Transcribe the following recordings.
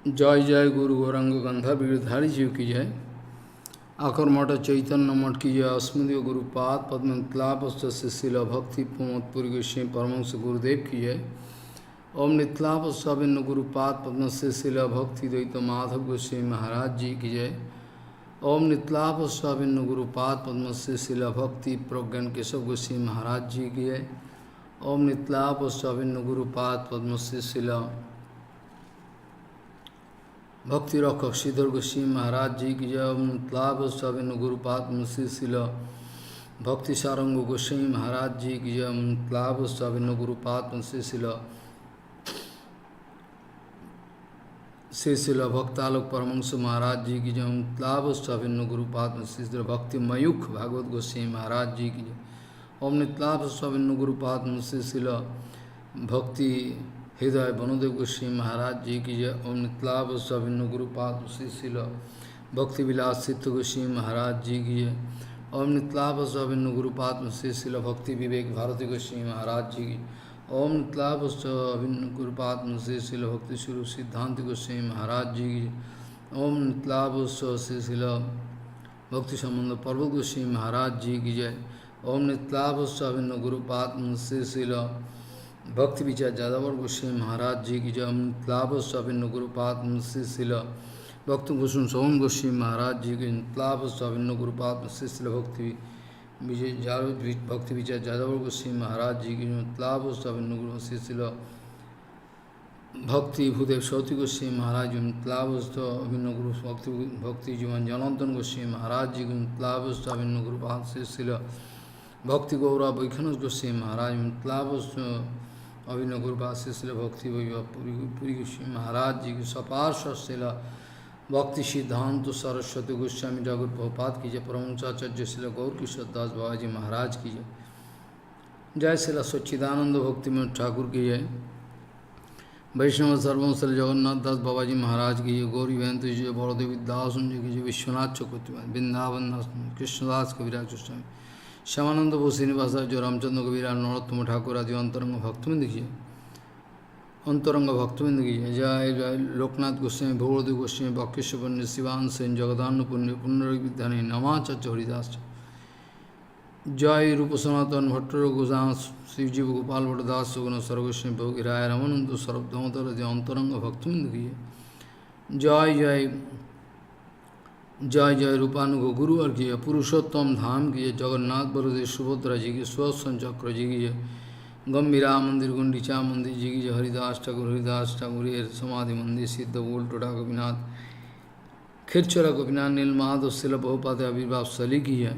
जय जय गुरु गौरंग गंधा गिरधारी जीव की जय। आकर मठ चैतन्य मठ की जय। अस्मदीय गुरुपाद पद्मक्लापस्त शिशिल भक्ति पुमत्पुरी गोस्वामी परमहंस गुरुदेव की जय। ओम नित्लापस्वाभिन्न गुरुपाद पद्म शिशिल भक्ति द्वैत माधव गोस्वामी महाराज जी की जय। ओम नित्लापस्वाभिन्न गुरुपाद पद्म शिशिल भक्ति प्रज्ञान केशव गोस्वामी महाराज जी की जय। ओम नित्लापस्वाभिन्न गुरुपाद पद्म शिशिल भक्ति रक्षक श्रीधर गोस्वामी महाराज जी की जय। मुतलाभ स्वाभिन्न गुरुपाद शिल भक्ति सारंग गोस्वामी महाराज जी की जय। मुतलाभ स्वाभिन्न गुरुपाद शिल भक्तालोक परमंश महाराज जी की जय। मुतलाभ स्वाभिन्न गुरुपाद शिल भक्ति मयूख भागवत गोस्वामी महाराज जी की जय। ओम नितलाभ स्वाभिन्न गुरुपाद शिल भक्ति हृदय वनुदेव गोस्वामी महाराज जी की जय। ओम नितलाभ स्वाभिन्न गुरुपाद शिल भक्ति विलास सिद्ध गोस्वामी महाराज जी की जय। ओम नितलाभ स्वाभिन्न गुरुपाद शिल भक्ति विवेक भारती गोस्वामी महाराज जी की। ओम नितलाभ स्वाभिन्न गुरुपाद शिल भक्ति स्वरूप सिद्धांत गोस्वामी महाराज जी की। ओम नितलाभ शिल भक्ति संबंध पर्वत गोस्वामी महाराज जी की जय। ओम नितलाभ स्वाभिन्न गुरुपाद शिल भक्ति विचार जादवर गोस्वामी महाराज जी की जय। नितलाभ स्वाभिन्न गुरुपाद शिल भक्त भूषण सोम गोस्वामी महाराज जी की। नितलाभ स्वाभिन्न गुरुपाद शिल भक्ति विजय भक्ति विचार जादवर गोस्वामी महाराज जी की। नितलाभ स्वाभिन्न गुरु शिल भक्ति भूदेव सौती गोस्वामी महाराज जी। नितलाभ स्वाभिन्न गुरु भक्ति जीवन जनार्दन गोस्वामी महाराज जी की। नितलाभ स्वाभिन्न गुरुपाद शिल भक्ति गौरव वैखनस गोस्वामी महाराज। नितलाभ अभिन्न गुरुपाद शिल भक्ति पुरी गोस्वामी महाराज जी की। सपार्श्व शिल भक्ति सिद्धांत सरस्वती गोस्वामी ठाकुर प्रभुपाद की जय। परमहंसाचार्य शिल गौर किशोर दास बाबा जी महाराज की जय। जय शिल सच्चिदानंद भक्ति में ठाकुर की जय। वैष्णव सर्वम शिल जगन्नाथ दास बाबा जी महाराज की जय। गौरी बहंत जी जय। बड़देव दास जी की जय। विश्वनाथ चक्रवर्ती वृंदावन कृष्णदास कविराज गोस्वामी श्यामानंद भू श्रीनिवास जो रामचंद्र कबीरा नरोत्तम ठाकुर आदि अंतरंग भक्तबिंद की अंतरंग भक्तबिंद की जय। जय लोकनाथ गोस्वामी भगवदेव गोस्वामी बक्केश्वर पंडित शिवान सेन जगदान्न पुण्य पुनर्विद्यानी नमाचार्य हरिदास। जय रूप सनातन भट्ट गोसां शिवजीव गोपाल भट्टदास सुगुण सर्वगोस्वामी भोगी राय रामानंद सर्वधमतर अंतरंग भक्तबिंद की जय। जय जय जय रूपानुग गुरु और की पुरुषोत्तम धाम की जगन्नाथ बलदेव सुभद्रा जी की। सुदर्शन चक्र जी की जय। गंभीरा मंदिर गुंडीचा मंदिर जी की जय। हरिदास ठाकुर समाधि मंदिर सिद्ध गोल टोटा गोपीनाथ खिरचरा गोपीनाथ नील माधव शिल बहुपात आविर्भाव स्थली की है।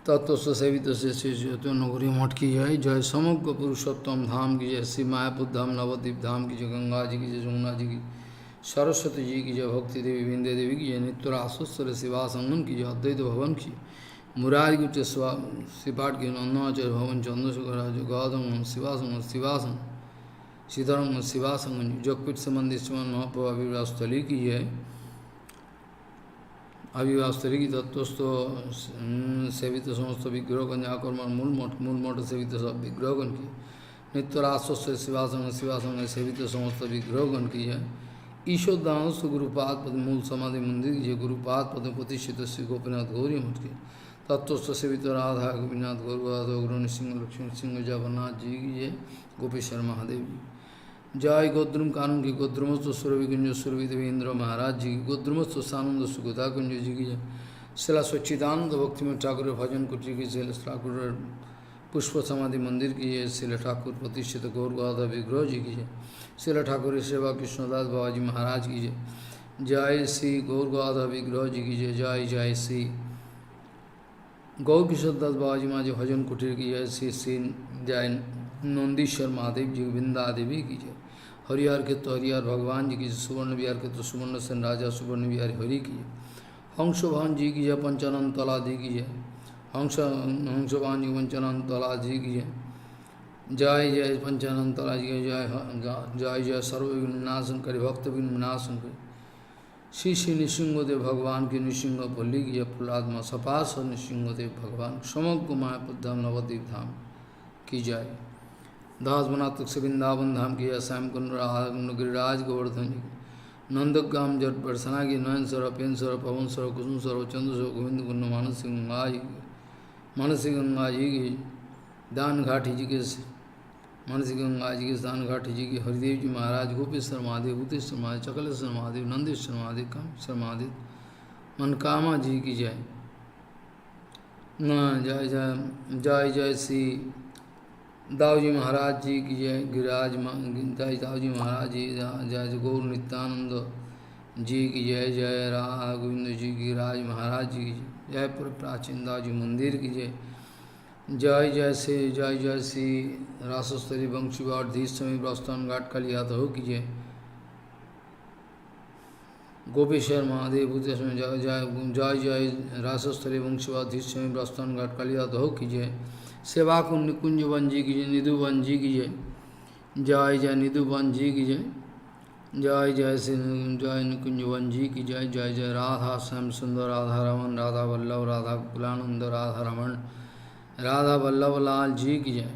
तत्व सेवित से श्री नगरी मठ की जय। जय समग्र पुरुषोत्तम धाम की जय। श्री मायापुर धाम नवद्वीप धाम की जय। गंगा जी की जय। जमुना जी की सरस्वती जी की जय। भक्ति देवी विंध्य देवी की जय। नित्य आश्वर शिवासंगम की जय। अद्वैत भवन की मुरारी गुट श्रीपाठ की नंदनाचार्य भवन चंद्रशेखर गौतम शिवासंग शिवासन सीताराम शिवासंग जगपीठ से मंदिर श्रीमान महाप्रभु आविर्भाव स्थली की है। आविर्भाव स्थली की तत्वस्थ सेवित समस्त विग्रहगण आकर्मण मूल मठ सेवित सब विग्रहगण की। नित्य आश्वर शिवासंग सेवित समस्त विग्रहगण की है। ईश्वर दानस्व गुरुपाद पद मूल समाधि मंदिर की गुरुपाद पद प्रतिष्ठित श्री गोपीनाथ गौरी मठ के। तत्वस्थ सेवित राधा गोपीनाथ गौरव गुरु सिंह लक्ष्मण सिंह जगन्नाथ जी की जय। गोपेश्वर महादेव जी जय। गोद्रुम कानून की गोद्रुमस्व सुरभि कुंज सुरभि देवेंद्र महाराज जी की। गोद्रुमस्व सानंद सुगता कुंज जी की जय। शिला सच्चिदानंद भक्ति में ठाकुर भजन कुटी की जय। ठाकुर पुष्प समाधि मंदिर की जय। शिला ठाकुर प्रतिष्ठित गौर गाधा विग्रह जी की जय। शिला ठाकुर सेवा कृष्णदास बाबा जी महाराज की जय। जय श्री गौर गाधा विग्रह जी की जय। जय जय श्री गौर किशोर दास बाबा जी महाराज भजन कुटीर की जय। श्री श्री जय नंदीश्वर महादेव जी वृंदा देवी की जय। हरिहर के तो हरिहर भगवान जी की जय। सुवर्ण विहार के तो सुवर्ण सेन राजा सुवर्ण विहार हरि की जय। हंसभान जी की जय। पंचानंद तला जी की जय। हंसभान जी पंचानंद तला जी की जय। जय जय पंचानंद तला जी की जय। जय जय सर्वविघ्न विनाशन करे भक्त विघ्न विनाशन करे श्री श्री नृसिंहदेव भगवान की। नृसिंह पल्ली की जय। फुलात्मा सपास नृसिंहदेव भगवान समग्र मायापुर धाम नवद्वीप धाम की जय। दास बना तुक से वृंदावन धाम की श्याम कुंड राधा कुंड गिरिराज गोवर्धन जी की नंदग्राम जट बरसना की नयन सर पेन सर पवन सर कुसुम सर चंद्र सर गोविंद कुंड मानसी गंगा जी की दान घाटी जी के मानसी गंगा जी के दान घाटी जी की हरिदेव जी महाराज गोपेश्वर महादेव भूतेश्वर महादेव चकलेश्वर महादेव नंदेश्वर महादेव कामेश्वर महादेव मनकामा जी की जय। जय जय जय जय श्री दाऊजी महाराज जी की जय। गिरिराज जय दाऊजी महाराज जी जय जय गौर नित्यानंद जी की जय। जय राधा गोविंद जी गिरिराज महाराज जी की जय। जय पूर्व प्राचीन दाऊजी मंदिर की जय। जय जय श्री रासस्थली वंशीवाड़ धीश समय प्रस्थान घाट कलियात हो की जय। गोपेश्वर महादेव भूतेश्वर जय जय जय जय रासस्थली वंशीवाड़ धीश समय प्रस्थान घाट कलियात हो की जय। सेवा कुंज निकुंज वन जी की जय। निधुवन जी की जय। जय जय निधुवन जी की जय। जय जय श्री जय निकुंज वन जी की जय। जय जय राधा श्याम सुंदर राधा रमन राधा वल्लभ राधा कुलानंद राधा रमन राधा वल्लभ लाल जी की जय।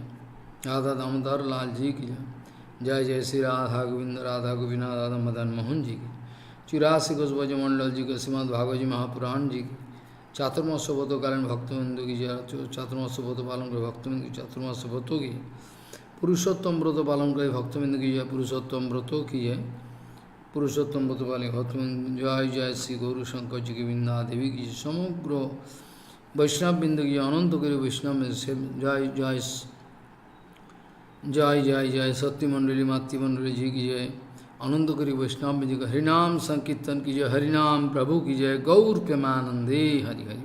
राधा दामोदर लाल जी की जय। जय जय श्री राधा गोविंद राधा गोविंद राधा मदन मोहन जी की। 84 कोष ब्रजमंडल जी के श्रीमद् भागवत जी महापुराण जी की। चातुर्मास व्रतकालीन भक्तबिंदु की जय। चातुर्मास व्रत पालन करे भक्तबिंदु की चातुर्मास व्रतों की। पुरुषोत्तम व्रत पालन करे भक्तबिंदु की जय। पुरुषोत्तम व्रतों की जय। पुरुषोत्तम व्रत पालन भक्तबिंदु जय जय श्री गौर शंकर जी की वृंदा देवी की समग्र वैष्णव बिंदु की अनंत करे वैष्णव में से जय जय जय जय जय सत्य मंडली मातृमंडली जी की जय। अनंत करी वैष्णव जी का हरिनाम संकीर्तन की जय। हरिनाम प्रभु की जय। गौर प्रेमानंदे हरि हरि।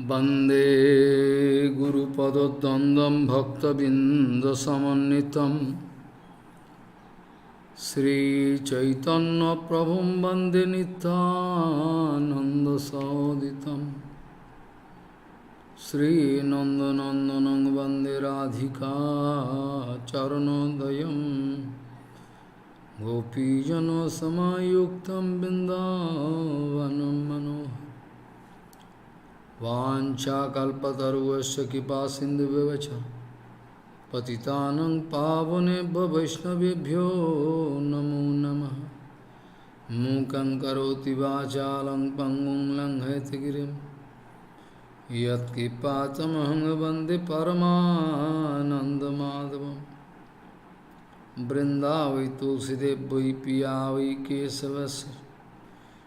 वंदे गुरुपदद्वन्द्वं भक्तबिन्दसमन्वितं श्रीचैतन्यप्रभुं वन्दे नित्यानन्दसहोदितं श्रीनन्दनन्दनं वन्दे राधिका चरणोदयं गोपीजनसमायुक्तं बिन्दावनं मनोहरं वाञ्छाकल्पतरुश्च कृपासिन्धुव्यवच पतितानं पावनेभ्यो वैष्णवेभ्यो नमो नमः। मूकं करोति वाचालं पङ्गुं लङ्घयति यत्कृपातमहं वन्दे परमानन्दमाधवं। वृन्दावै तुलसीदेव वै पिया वै केशवस्य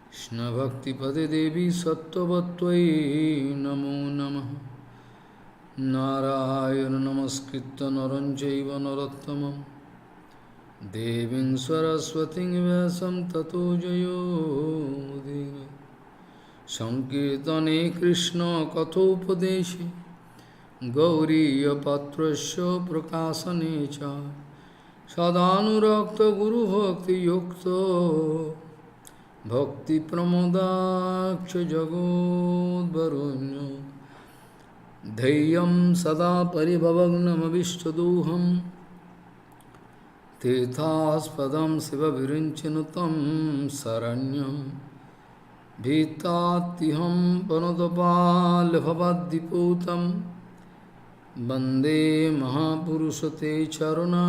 कृष्णभक्तिपदे देवी सत्त्ववत्त्वयि नमो नमः। नारायण नमस्कृत्य नरं चैव नरोत्तमं देवीं सरस्वतीं व्यासं ततो जयो मुदीरये। संकीर्तने कृष्ण कथोपदेशे गौरीयपत्रस्य प्रकाशने च सदानुरक्त गुरुभक्तियुक्तो भक्तिप्रमोदाक्ष जगोद्वरुण्यो धैर्यं सदा परिभवग्नमभिष्टदोहं तीर्थास्पदं शिवविरिञ्चिनुतं शरण्यं भीतात्तिहं वनदपालभवद्दिपूतं वन्दे महापुरुषते चरुणारविन्दं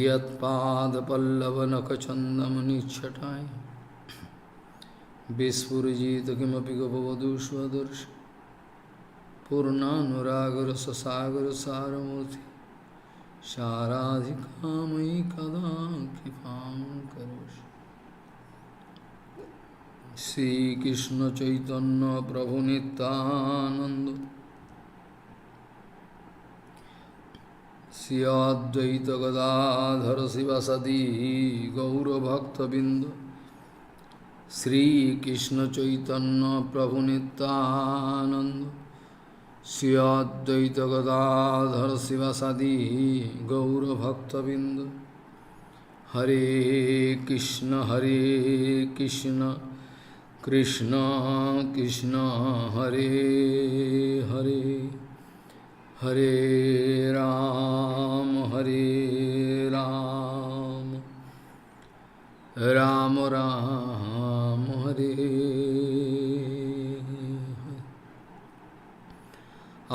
यत्पादपल्लवनखचन्दमनिच्छटाय विस्फुरिजित किमपि गपवधू स्वदर्श पूर्णानुरागरससागरसारमूर्ति साराधिकामयि कदा कृपां करोषि। श्रीकृष्ण चैतन्य प्रभु नित्यानंद श्री अद्वैत गदाधर शिवासादि गौरभक्तबिंद श्रीकृष्ण चैतन्य प्रभु नित्यानंद श्री अद्वैत गदाधर शिवासादि गौरभक्तबिंद। हरे कृष्ण कृष्ण कृष्ण हरे हरे हरे राम राम राम हरे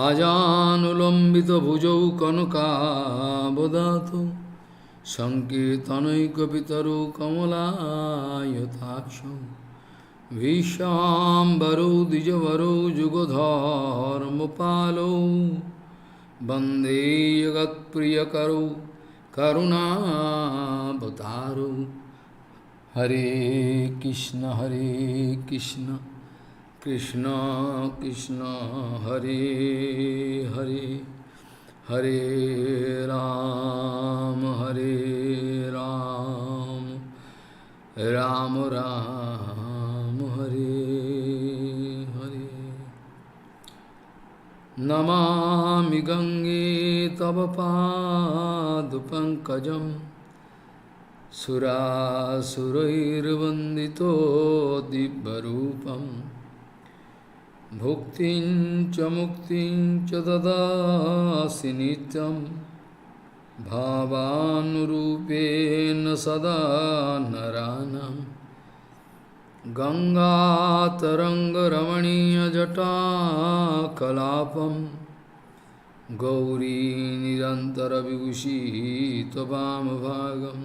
आजानुलंबित भुजौ कनकावदातु संकीर्तनैकपितरो कमलायताक्षौ विश्वाम्बरो द्विजवरो जुगधर्मपालो वन्दे जगत्प्रियकरो करुणावतारो। हरे कृष्ण कृष्ण कृष्ण हरे हरे हरे राम राम राम हरे हरे। नमामि गंगे तव पादपङ्कजं सुरासुरैर्वन्दितो दिव्यरूपं भुक्तिं च मुक्तिं च ददासि नित्यं भावानुरूपेण सदा नराणां। गंगातरङ्गरमणीयजटाकलापं गौरी निरन्तरविभूषित वामभागं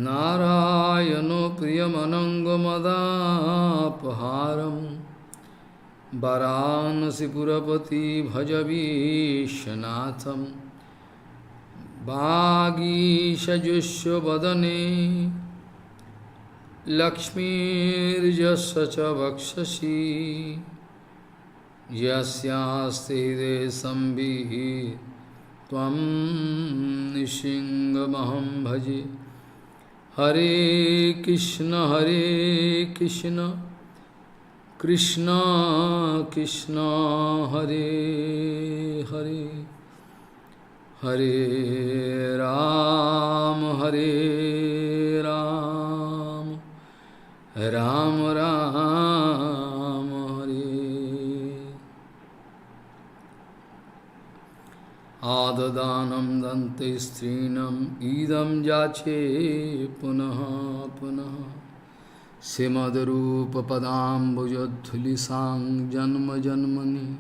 नारायणो प्रियमनङ्गमदापहारं वाराणसीपुरपति भज विश्वनाथं। वागीशजुष्वदने लक्ष्मीर्यस्य च वक्षसि यस्यास्ति हृदये संविहितं त्वं नृसिंहमहं भजे। हरे Krishna Krishna Krishna Hare Hare Hare Ram Hare Ram Ram Ram Hare Adadanam Dante Strinam Idam Jache Punaha Punaha Simadarupa Padambujadhulisang Janma Janmani.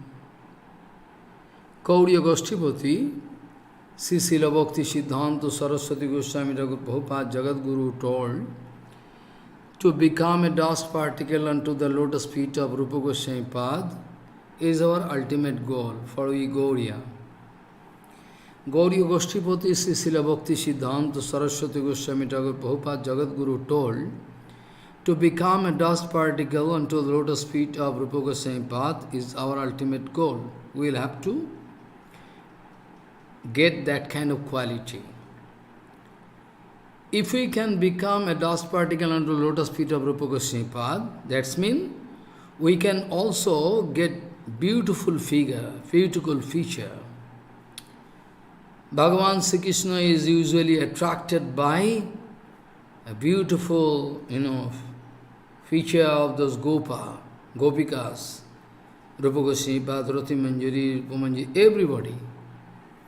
Gauriya Goshtipati, Sri Srila Bhakti Siddhanta Saraswati Goswami Prabhupada Jagadguru told, to become a dust particle unto the lotus feet of Rupa Goswami Pad is our ultimate goal for we Gauriya. Gauriya Goshtipati Sri Srila Bhakti Siddhanta Saraswati Goswami Prabhupada Jagadguru told, to become a dust particle unto the lotus feet of Rupa Goswami Path is our ultimate goal. We will have to get that kind of quality. If we can become a dust particle unto the lotus feet of Rupa Goswami Path, that means we can also get beautiful figure, beautiful feature. Bhagavan Sri Krishna is usually attracted by a beautiful, feature of those Gopikas, Rupa Goswami, Bhadrati Manjari, Rupa Manjari, everybody.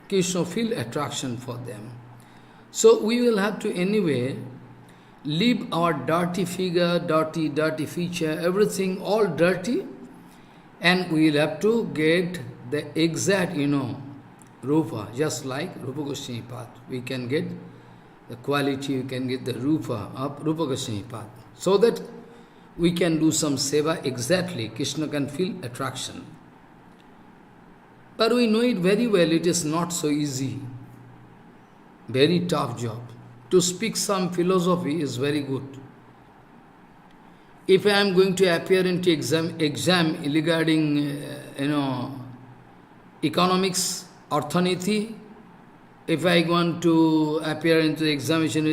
Krishna feel attraction for them. So we will have to anyway leave our dirty figure, dirty feature, everything all dirty, and we will have to get the exact, Rupa, just like Rupa Goswami Path. We can get the quality, we can get the Rupa of Rupa Goswami Path. So that we can do some seva exactly. Krishna can feel attraction. But we know it very well, it is not so easy. Very tough job. To speak some philosophy is very good. If I am going to appear into exam regarding, economics, arthaniti, if I want to appear into the examination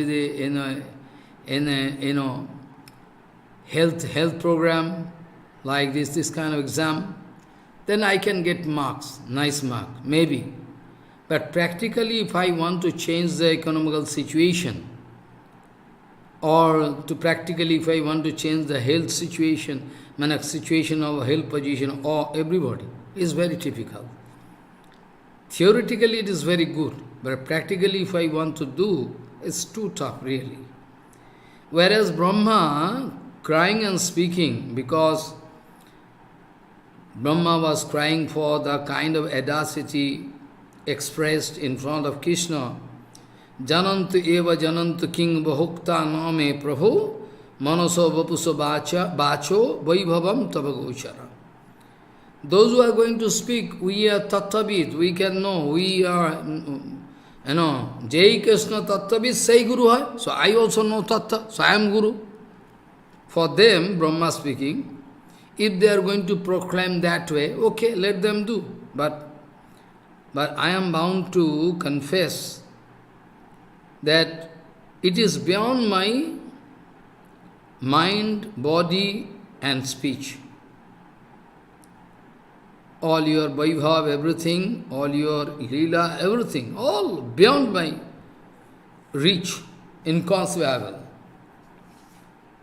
with health program, like this kind of exam, then I can get marks, nice mark, maybe. But practically, if I want to change the economical situation, or if I want to change the health situation, situation of health position, or everybody, is very difficult. Theoretically, it is very good, but practically, if I want to do, it's too tough, really. Whereas Brahma, crying and speaking, because Brahma was crying for the kind of audacity expressed in front of Krishna. Janantu eva janantu king bahukta name prabhu manaso vapuso bacho vaibhavam tavagochara. Those who are going to speak, we are tattvavid, we can know, we are, Jai Krishna tattvavid, say Guru hai. So I also know tattva, so I am Guru. For them, Brahma speaking, if they are going to proclaim that way, okay, let them do. But I am bound to confess that it is beyond my mind, body and speech. All your Vaibhav, everything, all your Lila, everything, all beyond my reach, inconceivable.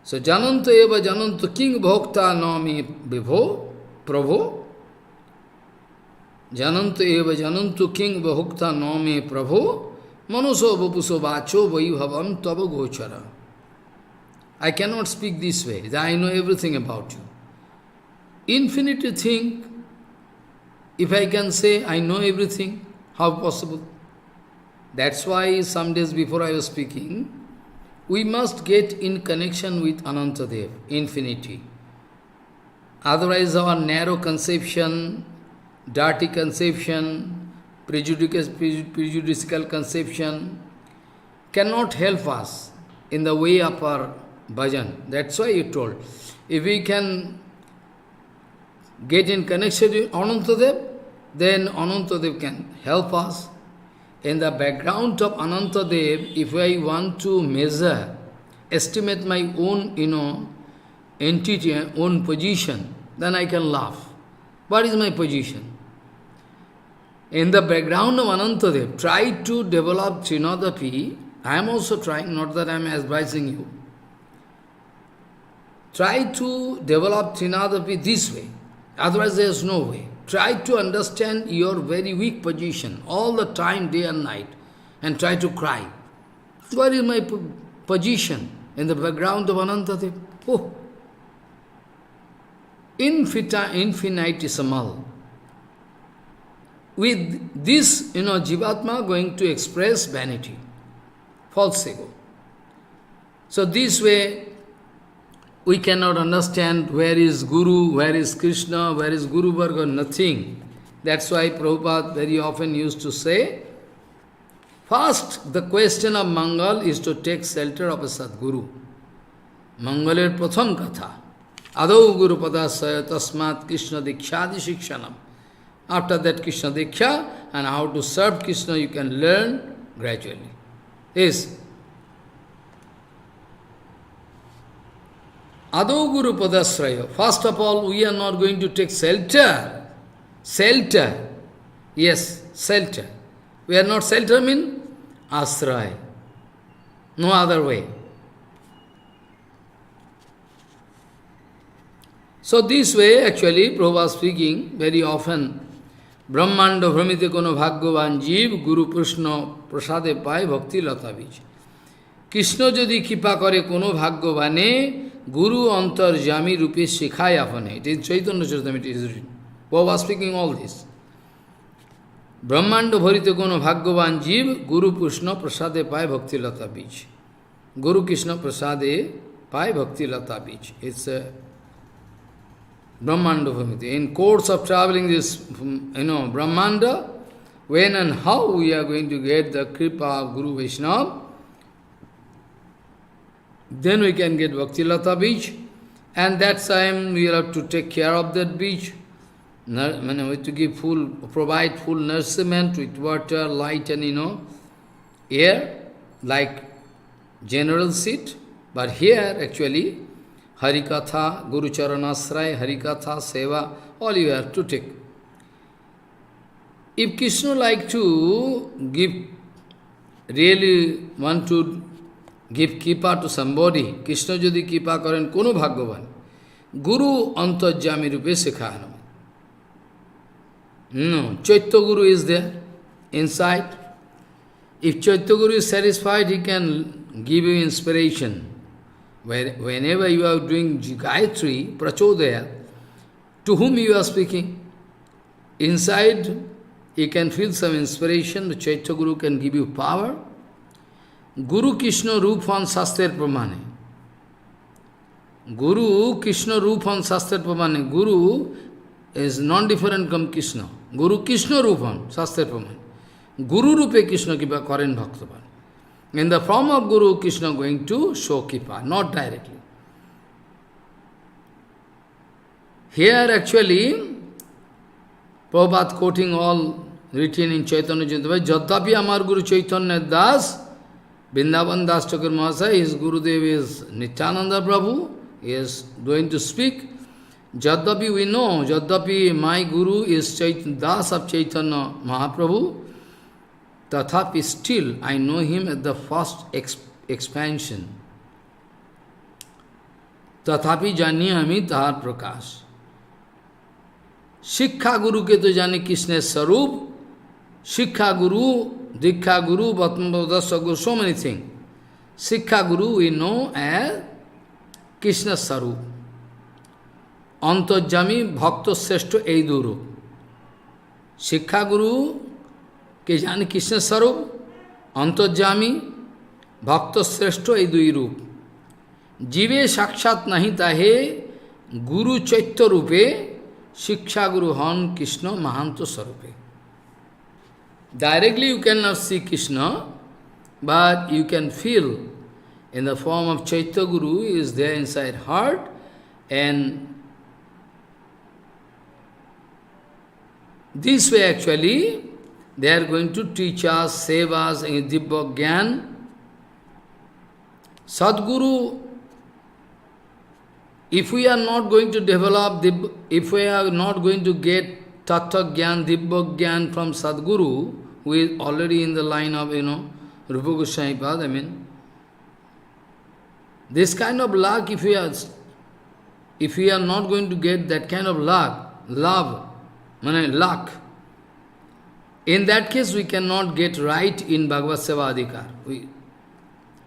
So, Jananta eva jananta king bhokta nami vibho, prabho. Jananta eva janantu king bhokta nami prabho, manuso vapuso vacho vaibhavam tava gochara. I cannot speak this way, that I know everything about you. Infinity think, if I can say I know everything, how possible? That's why some days before I was speaking, we must get in connection with Anantadev, infinity. Otherwise our narrow conception, dirty conception, prejudicial conception cannot help us in the way of our bhajan. That's why he told, if we can get in connection with Anantadev, then Anantadev can help us. In the background of Anantadev, if I want to measure, estimate my own, entity, own position, then I can laugh. What is my position? In the background of Anantadev, try to develop Trinadapi. I am also trying, not that I am advising you. Try to develop Trinadapi this way. Otherwise there is no way. Try to understand your very weak position all the time, day and night, and try to cry. What is my position in the background of Anantadev? Oh, infinitesimal. With this, Jivatma going to express vanity, false ego. So this way, we cannot understand where is Guru, where is Krishna, where is Guru Varga, nothing. That's why Prabhupada very often used to say, first, the question of Mangal is to take shelter of a Sadguru. Mangaler Pratham Katha. Adau Guru Padasaya Tasmat Krishna Dikshadi Shikshanam. After that Krishna Diksha and how to serve Krishna you can learn gradually. Yes. Adau Guru Padasraya. First of all, we are not going to take shelter. Shelter. Yes, shelter. We are not shelter mean asraya. No other way. So this way, actually, Prabhupada speaking, very often, Brahmanda Brahmite Kono Bhagyavan Jeev Guru Krishna Prasade Pai Bhakti Lata Bij. Krishna Jodi Kripa Kare Kono Bhagyavane Guru Antar Jami Rupe Shikhaya Apane. It is Chaitanya Charitamrita, it is written. Prabhupada speaking all this. Brahmanda Bharite Kono Bhagyavan Jeev Guru Krishna Prasade Pai Bhakti Lata Bij. Guru Krishna Prasade Pai Bhakti Lata Bij. It's a Brahmanda Bhamiti. In course of traveling this, Brahmanda, when and how we are going to get the Kripa of Guru Vaishnava, then we can get Bhakti Lata Bij, and that time we have to take care of that beach. We have to provide full nourishment with water, light and air, like general seat. But here actually, Harikatha, Guru Charanasraya, Harikatha, Seva, all you have to take. If Krishna like to really want to give Kripa to somebody, Krishna Jodi Kripa Karen Kono Bhagyavan, Guru Antarjami Rupe Sikhayana. No, Chaitya Guru is there, inside. If Chaitya Guru is satisfied, he can give you inspiration. Whenever you are doing Gayatri, Prachodaya, to whom you are speaking, inside you can feel some inspiration, the Chaitya Guru can give you power. Guru Krishna Ruphan Sastra Pramane. Guru Krishna Ruphan Sastra Pramane. Guru is non-different from Krishna. Guru Krishna Ruphan Sastra Pramane. Guru Rupe Krishna Kipa Karen Bhaktavan. In the form of Guru, Krishna going to show Kripa, not directly. Here actually, Prabhupada quoting all written in Chaitanya Charitamrita, Jaddapi Amar Guru Chaitanya Das, Vrindavan Das Thakur Mahasaya, his Gurudev is Nityananda Prabhu, he is going to speak. Jaddapi we know, Jaddapi my Guru is Das of Chaitanya Mahaprabhu, Tathapi still, I know him at the first expansion. Tathapi jani hami tahar prakash. Shikha Guru ke to jani Krishna Sarup, Shikha Guru, Dikha Guru, Bhatmavadasa Guru, so many things. Shikha Guru we know as Krishna Sarup. Antarjami Bhakta Sreshto Eiduru. Shikha Guru के जाने कृष्ण स्वरूप अंतर्जामी भक्त श्रेष्ठ ये दुई रूप जीवे साक्षात नहीं ताहे गुरु चैत्य रूपे शिक्षा गुरु हन कृष्ण महांत स्वरूपे directly you can not see Krishna but you can feel in the form of Chaitya guru is there inside heart and this way actually they are going to teach us, save us in Dibba Gyan. Sadguru if we are not going to develop, if we are not going to get Tattva Gyan, Dibba Gyan from Sadguru, who is already in the line of, Rupa Goswami Pad, this kind of luck, if we are not going to get that kind of luck, luck, in that case we cannot get right in Bhagavad Seva Adhikar.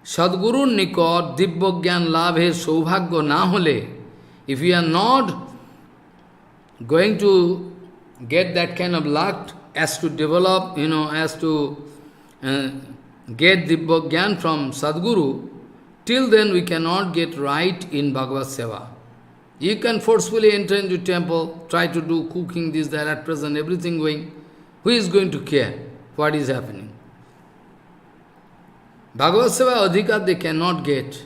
Sadguru Nikot, Dibba Gyan Labhe, Saubhagya na hole, if we are not going to get that kind of luck as to develop, as to get Dibba Gyan from Sadguru, till then we cannot get right in Bhagavad Seva. You can forcefully enter into temple, try to do cooking, this, that, at present, everything going. Who is going to care what is happening? Bhagavad Seva Adhikar they cannot get.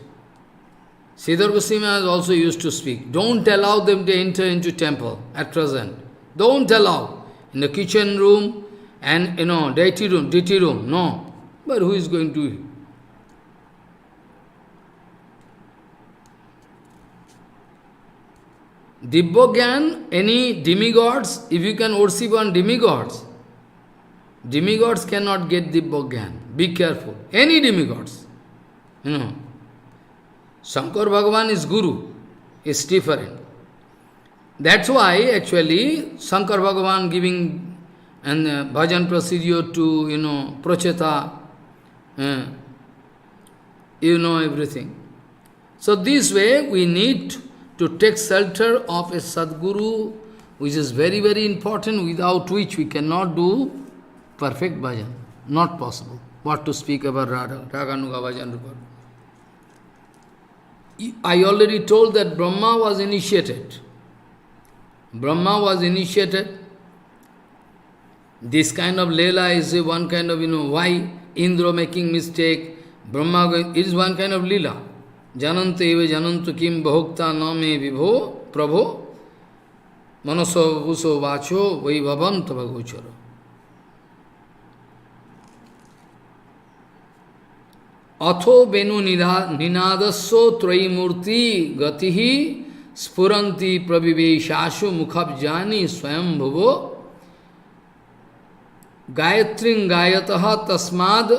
Sridhar Goswami has also used to speak. Don't allow them to enter into temple at present. Don't allow. In the kitchen room and, deity room, no. But who is going to? Dibbogyan, any demigods, if you can worship on demigods cannot get Dibbogyan. Be careful. Any demigods. Shankar Bhagavan is Guru. It's different. That's why, actually, Shankar Bhagavan giving and bhajan procedure to, Procheta, everything. So this way, we need to take shelter of a Sadguru, which is very, very important, without which we cannot do perfect bhajan. Not possible. What to speak about Raganuga Bhajan Rupa. I already told that Brahma was initiated. This kind of Leela is one kind of, why Indra making mistake, Brahma, it is one kind of Leela. Janante eva janantu kim bahukta name vibho prabho manaso vuso vacho vaibhavam tavagochara. Atho benu ninadasya traimurti gatihi spuranti praviveshashu mukhabjani swayam bhavo gayatring gayataha tasmad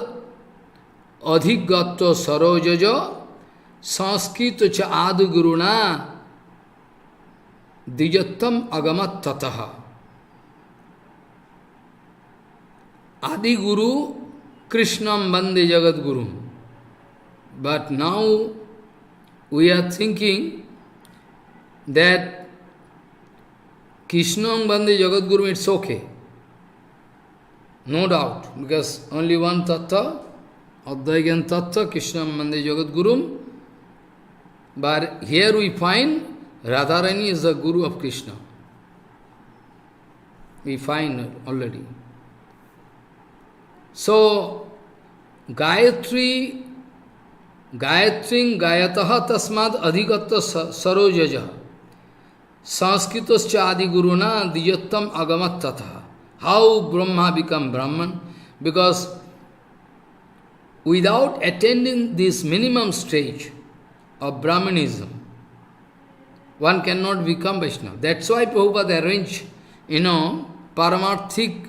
adhigatto sarojaja Sanskrit cha adu guruna dijattam agamat tataha. Adi Guru Krishnam Bande Jagat Guru. But now we are thinking that Krishnam Bande Jagat Guru, it's okay. No doubt, because only one tattva, Advaigan tattva, Krishnam Bande Jagat Guru. But here we find Radharani is the Guru of Krishna. We find already. So, Gayatri, Gayataha Tasmad Adhigatta Sarojaja Sanskritascha Adi Guruna Dijattam Agamat Tatha. How Brahma become Brahman? Because without attending this minimum stage of Brahmanism, one cannot become Vaishnava. That's why Prabhupada arranged, Paramarthik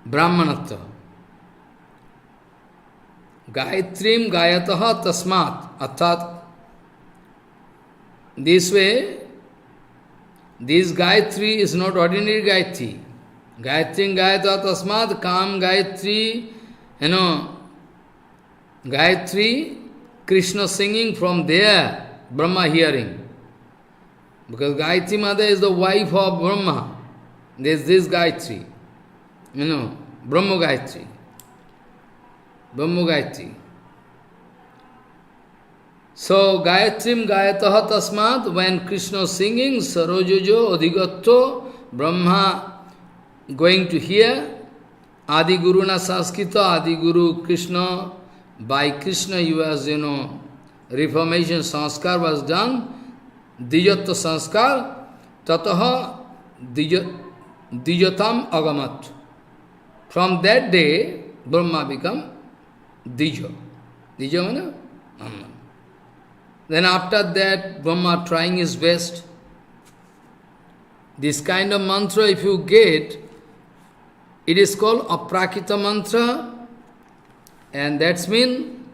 Brahmanatva. Gayatrim Gayataha Tasmat. Arthat, this way, this Gayatri is not ordinary Gayatri. Gayatrim Gayataha Tasmat, Kam Gayatri, Gayatri, Krishna singing from there, Brahma hearing. Because Gayatri Mother is the wife of Brahma. There is this Gayatri, Brahma Gayatri. Brahma Gayatri. So, Gayatrim Gayataha Tasmat, when Krishna singing, Sarojojo Adhigatto, Brahma going to hear, Adi Guru na Sanskita, Adi Guru Krishna, by Krishna he was, reformation sanskar was done, Dijatta sanskar, tataha dijatam agamat. From that day, Brahma become Dija. Dija means Then after that, Brahma trying his best. This kind of mantra, if you get, it is called Aprakrita mantra, and that's mean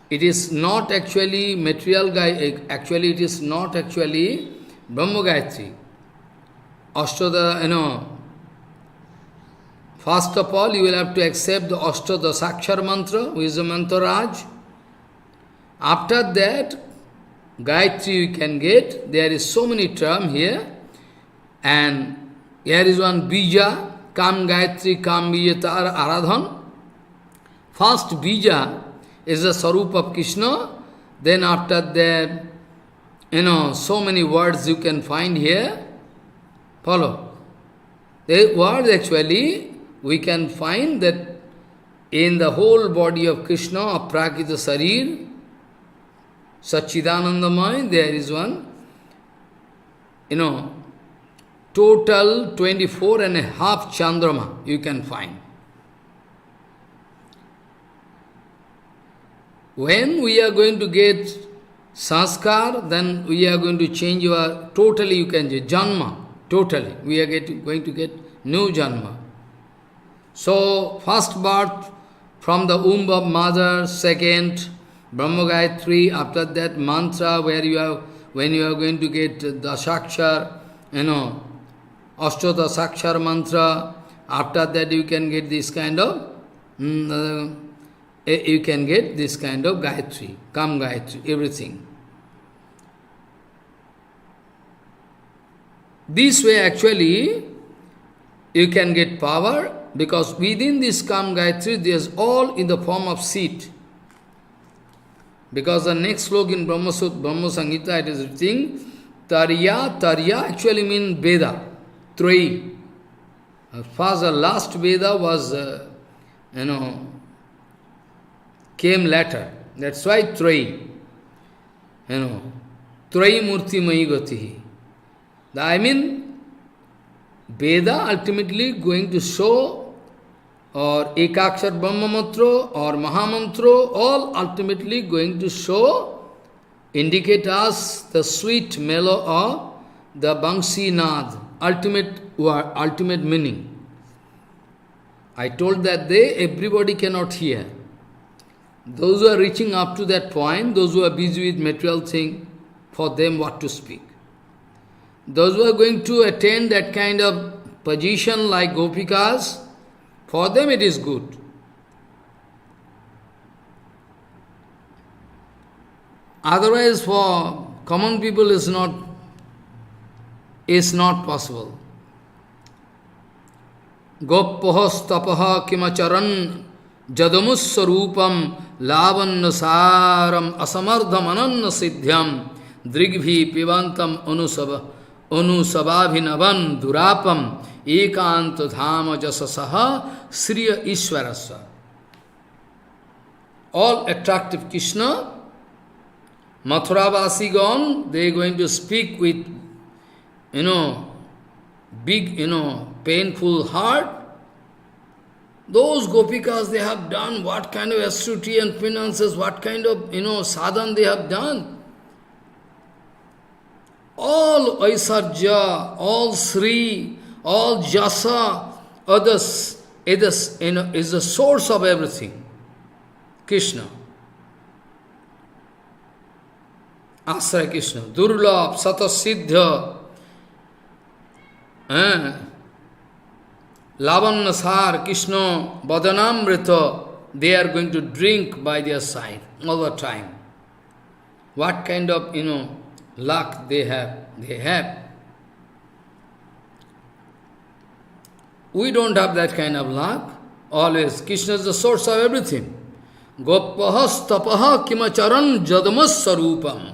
it is not actually material actually it is not actually Brahma Gayatri. Ashtada, first of all, you will have to accept the Ashtada Sakshar mantra, which is the mantra Raj. After that, Gayatri you can get. There is so many terms here. And here is one Bija, Kam Gayatri, Kam Bija Tar Aradhan. First Bija is the Sarup of Krishna. Then after that, so many words you can find here. Follow. The words actually, we can find that in the whole body of Krishna, Aprakrita Sarir, Satchidanandamaya, there is one, total 24 and a half Chandrama you can find. When we are going to get sanskar, then we are going to change your, totally you can say, janma, totally. We are going to get new janma. So, first birth from the womb of mother, second, Brahma Gayatri, after that mantra where you are, when you are going to get the Sakshar, Ashtota Sakshar mantra, after that you can get this kind of, Gayatri, Kam Gayatri, everything. This way actually, you can get power, because within this Kam Gayatri, there is all in the form of seed. Because the next sloka in Brahma Samhita, it is written, Tarya actually means Veda, Trayi. First, the last Veda was, came later. That's why Trayi. Trayi Murti Mayi Gatihi. I mean, Veda ultimately going to show, or Ekakshar Brahma Mantra, or Mahamantra, all ultimately going to show, indicate us the sweet mellow of the Bangsi Nad, ultimate word, ultimate meaning. I told that everybody cannot hear. Those who are reaching up to that point, those who are busy with material thing, for them what to speak. Those who are going to attain that kind of position like Gopikas, for them it is good. Otherwise for common people is not possible. Gopahas tapaha kimacharan jadamus sarupam lavannasaram asamardham ananna siddhyam drigvhi pivantam anusabhabhinavan durapam ekanta dhama jasasaha Sri Ishwarasya. All attractive Krishna, Mathuravasigan, they are going to speak with, big, painful heart. Those gopikas, they have done what kind of austerity and penances, what kind of, sadhan they have done. All Aisarja, all Sri, all Jasa, others, is the source of everything. Krishna. Asra Krishna. Durlabh, Satasiddha, Lavannasar, Krishna, Bhajanamrita, they are going to drink by their side all the time. What kind of, luck they have? They have. We don't have that kind of luck. Always, Krishna is the source of everything. Gopahas tapaha kimacharan jadamas sarupam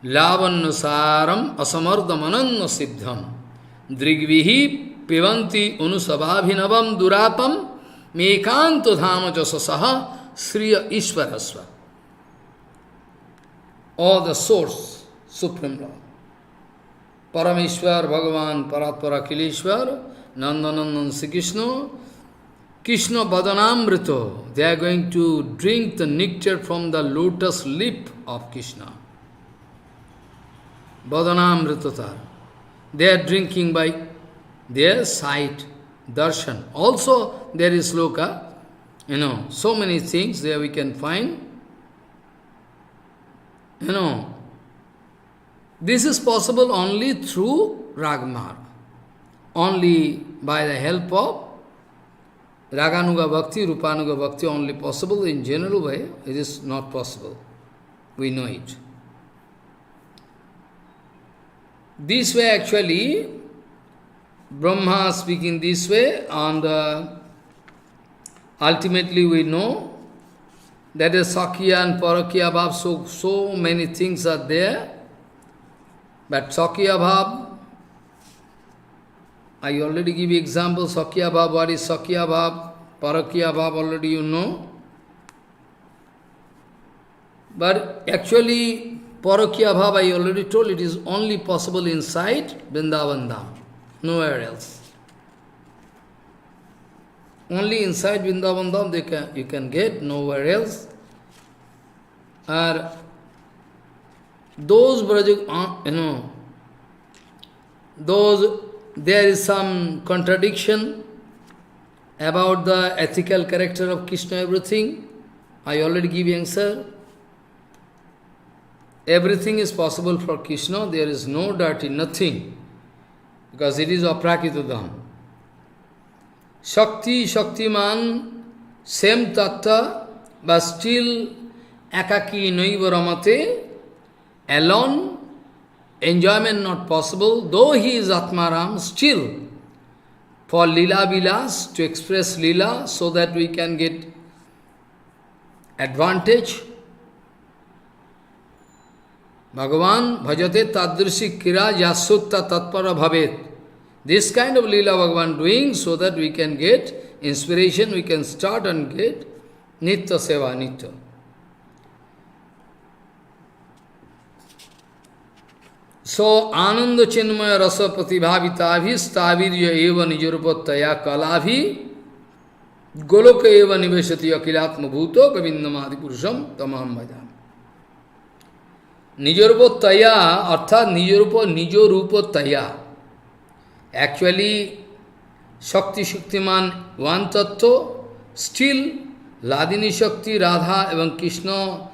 lavannasaram asamardhamananna siddham drigvihi pivanti unusabhabhinavam durapam mekanto dhama jasasaha Sri Ishwarasya. All the source, Supreme Lord. Parameshwar, Bhagavan, Paratpara Kileshwar, Nandanandan Sri Krishna, Krishna Badanamrito. They are going to drink the nectar from the lotus lip of Krishna. Badanamritatar. They are drinking by their sight, darshan. Also there is sloka, so many things there we can find. This is possible only through Ragmarg. Only by the help of Raganuga Bhakti, Rupanuga Bhakti, only possible. In general way, it is not possible. We know it. This way actually, Brahma speaking this way, and ultimately we know that is Sakya and Parakya Bhav, so many things are there. But Sakya Bhav, I already give you example, Sakya Bhav, what is Sakya Bhav, Parakya Bhav, already you know. But actually, Parakya Bhav, I already told, it is only possible inside Vrindavan Dham, nowhere else. Only inside Vrindavan Dham you can get, nowhere else. Those there is some contradiction about the ethical character of Krishna, everything. I already give answer. Everything is possible for Krishna, there is no dirty, nothing. Because it is Aprakrita Dham. Shakti, Shaktiman, same tattva, but still Ekaki Noiva Ramate, alone, enjoyment not possible, though he is Atmaram, still for Lila Vilas, to express Lila, so that we can get advantage. Bhagavan bhajate tadrishi kira yasutta tatpara bhavet. This kind of Lila Bhagavan doing, so that we can get inspiration, we can start and get Nitya Seva, Nitya. So, Ananda Chinmaya Rasa Pratibhavitavi Stavirya Eva Nijarupattaya Kalavhi Goloka Eva Niveshati Akilatma Bhuto Govindamadi Purusham Tamam Bhajan. Nijarupattaya, arthat Nijarupattaya. Actually, Shakti Shaktiman one tattva, still Ladini Shakti, Radha and Krishna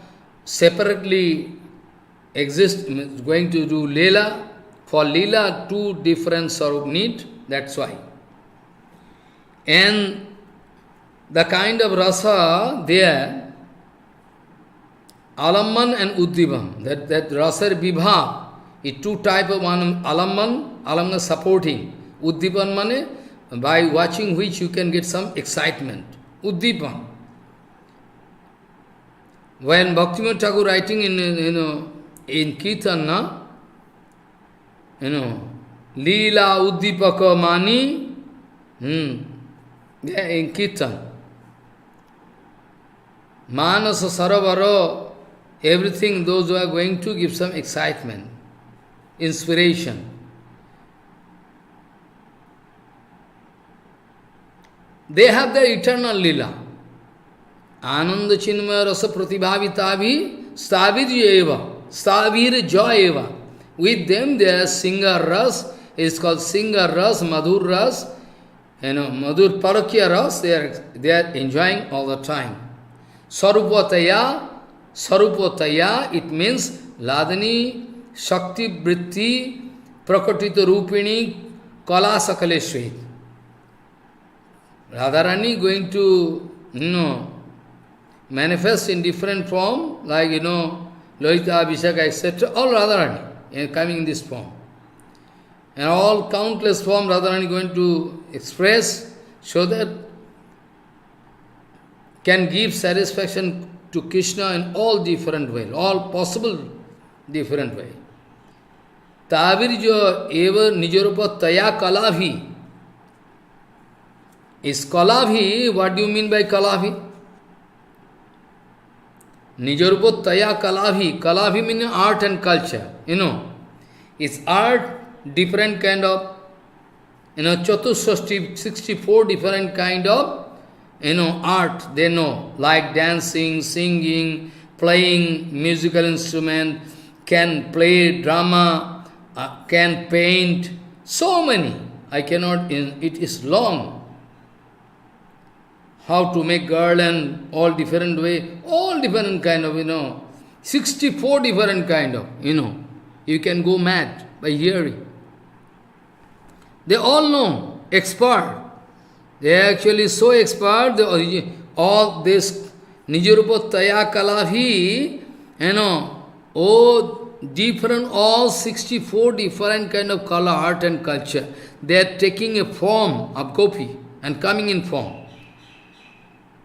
separately exist, going to do Leela. For Leela, two different Sarup need, that's why. And the kind of rasa there, Alamman and Uddhivam, that rasa vibha is two type of one, Alamman supporting, Uddhivan mane, by watching which you can get some excitement. Uddhivan. When Bhaktivinoda Thakur writing in Kirtan, Leela Uddhipaka Mani, in Kirtan. Manasa Saravaro, everything, those who are going to give some excitement, inspiration. They have their eternal Leela. Ananda Chinmaya Rasa Pratibhavitavi Stavirya Eva. Stavir Joy Eva. With them there is Singar Ras, it's called Singar Ras, Madhur Ras, Madhur Parakya Ras, they are enjoying all the time. Sarupataya, it means Ladani, Shakti Vritti, Prakatita Rupini, Kala Sakaleshwari. Radharani going to, manifest in different form, like, Lohita, Abhishek, etc. All Radharani coming in this form. And all countless forms Radharani going to express, so that can give satisfaction to Krishna in all different ways, all possible different ways. Tavirjo eva nijarupa taya kalavhi. Is kalavhi, what do you mean by kalavhi? Nijarupa taya kalavhi. Kalavhi means art and culture, It's art, different kind of, Chatusashti, 64 different kind of art, they know, like dancing, singing, playing musical instrument, can play drama, can paint, so many. I cannot, it is long. How to make garland, all different way, all different kind of, 64 different kind of, You can go mad by hearing. They all know, expert. They are actually so expert, all this Nijarupa Taya Kalahi, different, all 64 different kind of color, art and culture. They are taking a form of gopi and coming in form.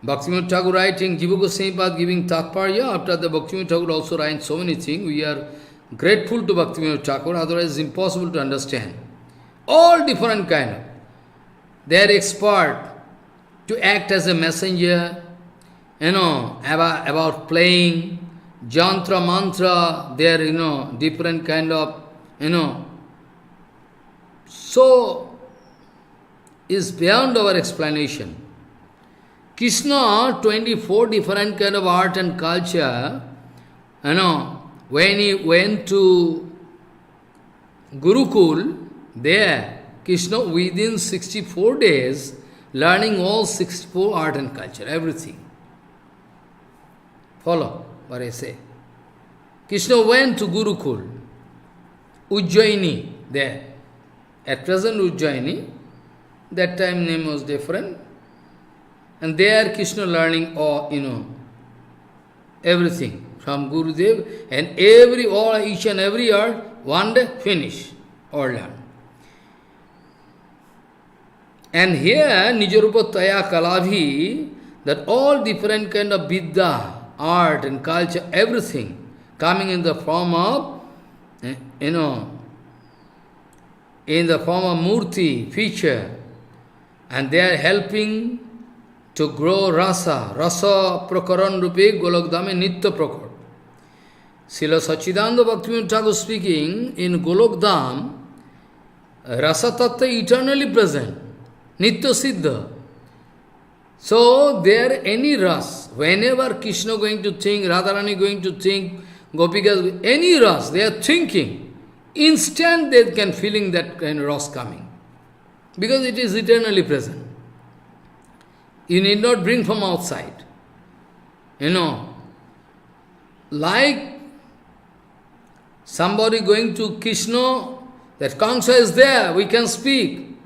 Bhaktivinoda Thakur writing, Jiva Goswami Pad giving Tatparya, after the Bhaktivinoda Thakur also writing so many things. We are grateful to Bhaktivinoda Thakur, otherwise it's impossible to understand. All different kind of. They are expert to act as a messenger, about playing, jantra, mantra, they are, different kind of, So, is beyond our explanation. Krishna, 24 different kind of art and culture, when he went to Gurukul, there, Krishna within 64 days, learning all 64 art and culture, everything. Follow what I say. Krishna went to Gurukul, Ujjaini, there. At present Ujjaini, that time name was different. And there Krishna learning all, everything from Gurudev, and each and every art, one day finish, all learn. And here, Nijarupa Taya Kalabhi, that all different kind of vidya, art and culture, everything, coming in the form of, in the form of murti, feature, and they are helping to grow rasa prakaran rupe golokdame nitya prakar. Srila Sachidananda Bhaktivinoda Thakur speaking, in Golokdham, rasa tattva eternally present, nitya siddha. So, there any ras, whenever Krishna going to think, Radharani going to think, Gopikas, any ras, they are thinking, instant they can feeling that kind of ras coming. Because it is eternally present. You need not bring from outside. Like somebody going to Krishna, that Kamsa is there, we can speak.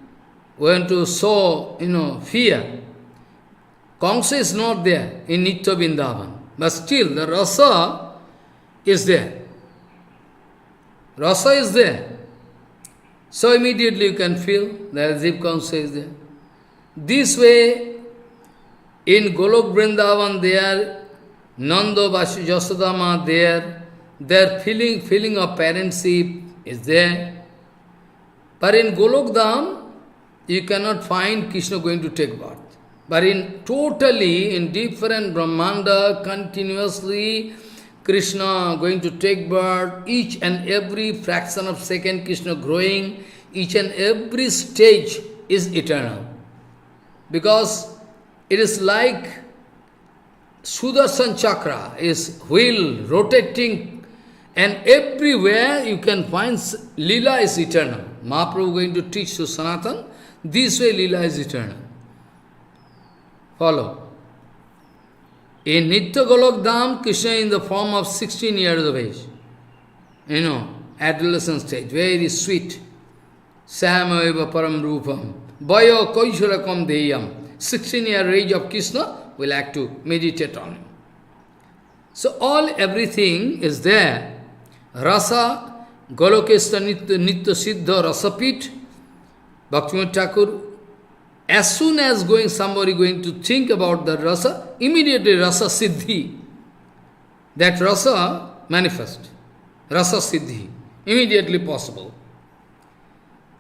We want to sow, fear. Kamsa is not there in Nitya Vrindavan. But still, the rasa is there. Rasa is there. So immediately you can feel that as if Kamsa is there. This way, in Golok Vrindavan there, Nanda Yasodama there, their feeling of parentship is there. But in Golok Dham, you cannot find Krishna going to take birth. But in different Brahmanda, continuously, Krishna going to take birth, each and every fraction of second Krishna growing, each and every stage is eternal. Because it is like Sudarshan Chakra is wheel rotating, and everywhere you can find Lila is eternal. Mahaprabhu going to teach to Sanatan, this way Lila is eternal. Follow. In Nitya Golok Dham, Krishna in the form of 16 years of age. Adolescent stage, very sweet. Samayava param rupam, bayo koisharakam deyam. 16-year age of Krishna, will like to meditate on him. So everything is there. Rasa, Golokesta Nitya Siddha Rasapit, Bhaktivinoda Thakur, as soon as somebody going to think about the rasa, immediately rasa siddhi. That rasa manifest. Rasa siddhi. Immediately possible.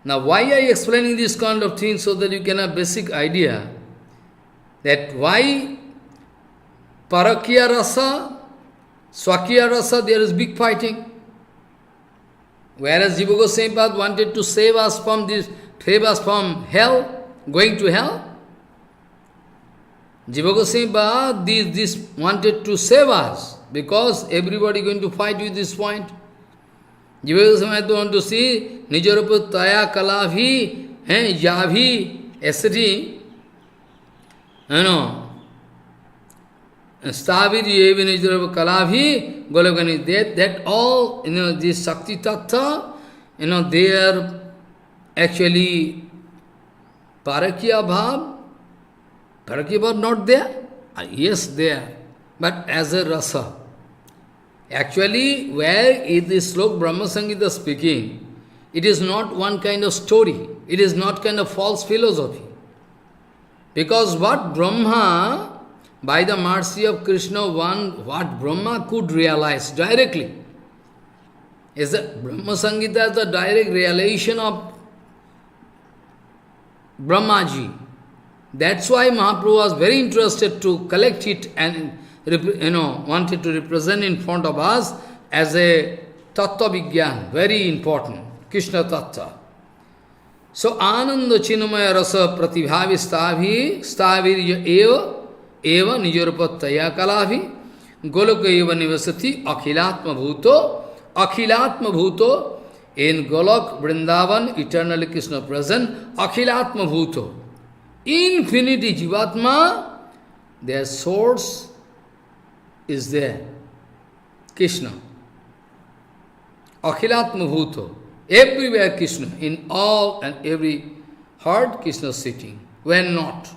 Now why I explaining this kind of thing, so that you can have basic idea that why Parakya rasa, Swakya rasa, there is big fighting. Whereas Jiva Goswami Pad wanted to save us from hell, going to hell. Jiva Goswami this wanted to save us, because everybody going to fight with this point. Jiva Goswami want to see Nijarupa Taya Kalavhi, Yavhi, etc. Stavir Yevi Nijarupa Kalavhi, Golagani, that all, this Shakti Tattva, they are actually Parakya Bhav. Parakya Bhav not there? Yes, there. But as a rasa. Actually, where is this slok Brahma Sangita speaking, it is not one kind of story. It is not kind of false philosophy. Because what Brahma, by the mercy of Krishna, what Brahma could realize directly, is that Brahma Sangita is the direct realization of Brahmaji. That's why Mahaprabhu was very interested to collect it and wanted to represent in front of us as a Tattva Vigyan, very important, Krishna Tattva. So, Ananda Chinamaya Rasa Pratibhavi Stavir Eva Nijarupattaya Kalavi Goloka Eva Nivasati Akhilatma Bhuto in Golok Vrindavan, eternally Krishna present, Akhilatma Bhuto. Infinity Jivatma, their source is there, Krishna. Akhilatma Bhuto. Everywhere Krishna, in all and every heart Krishna sitting. When not?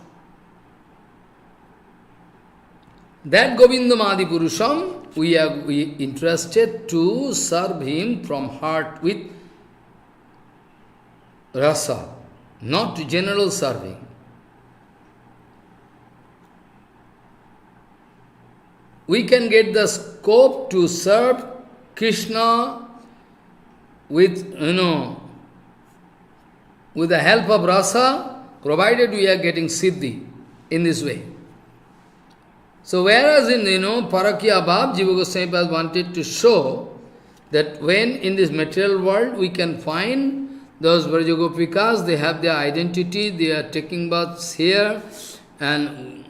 That Govindamadi Purusham, we are interested to serve him from heart with rasa, not general serving. We can get the scope to serve Krishna with, with the help of rasa, provided we are getting siddhi in this way. So whereas in, Parakya Bhav, Jiva Goswami wanted to show that when in this material world we can find those Vrajagopikas, they have their identity, they are taking baths here, and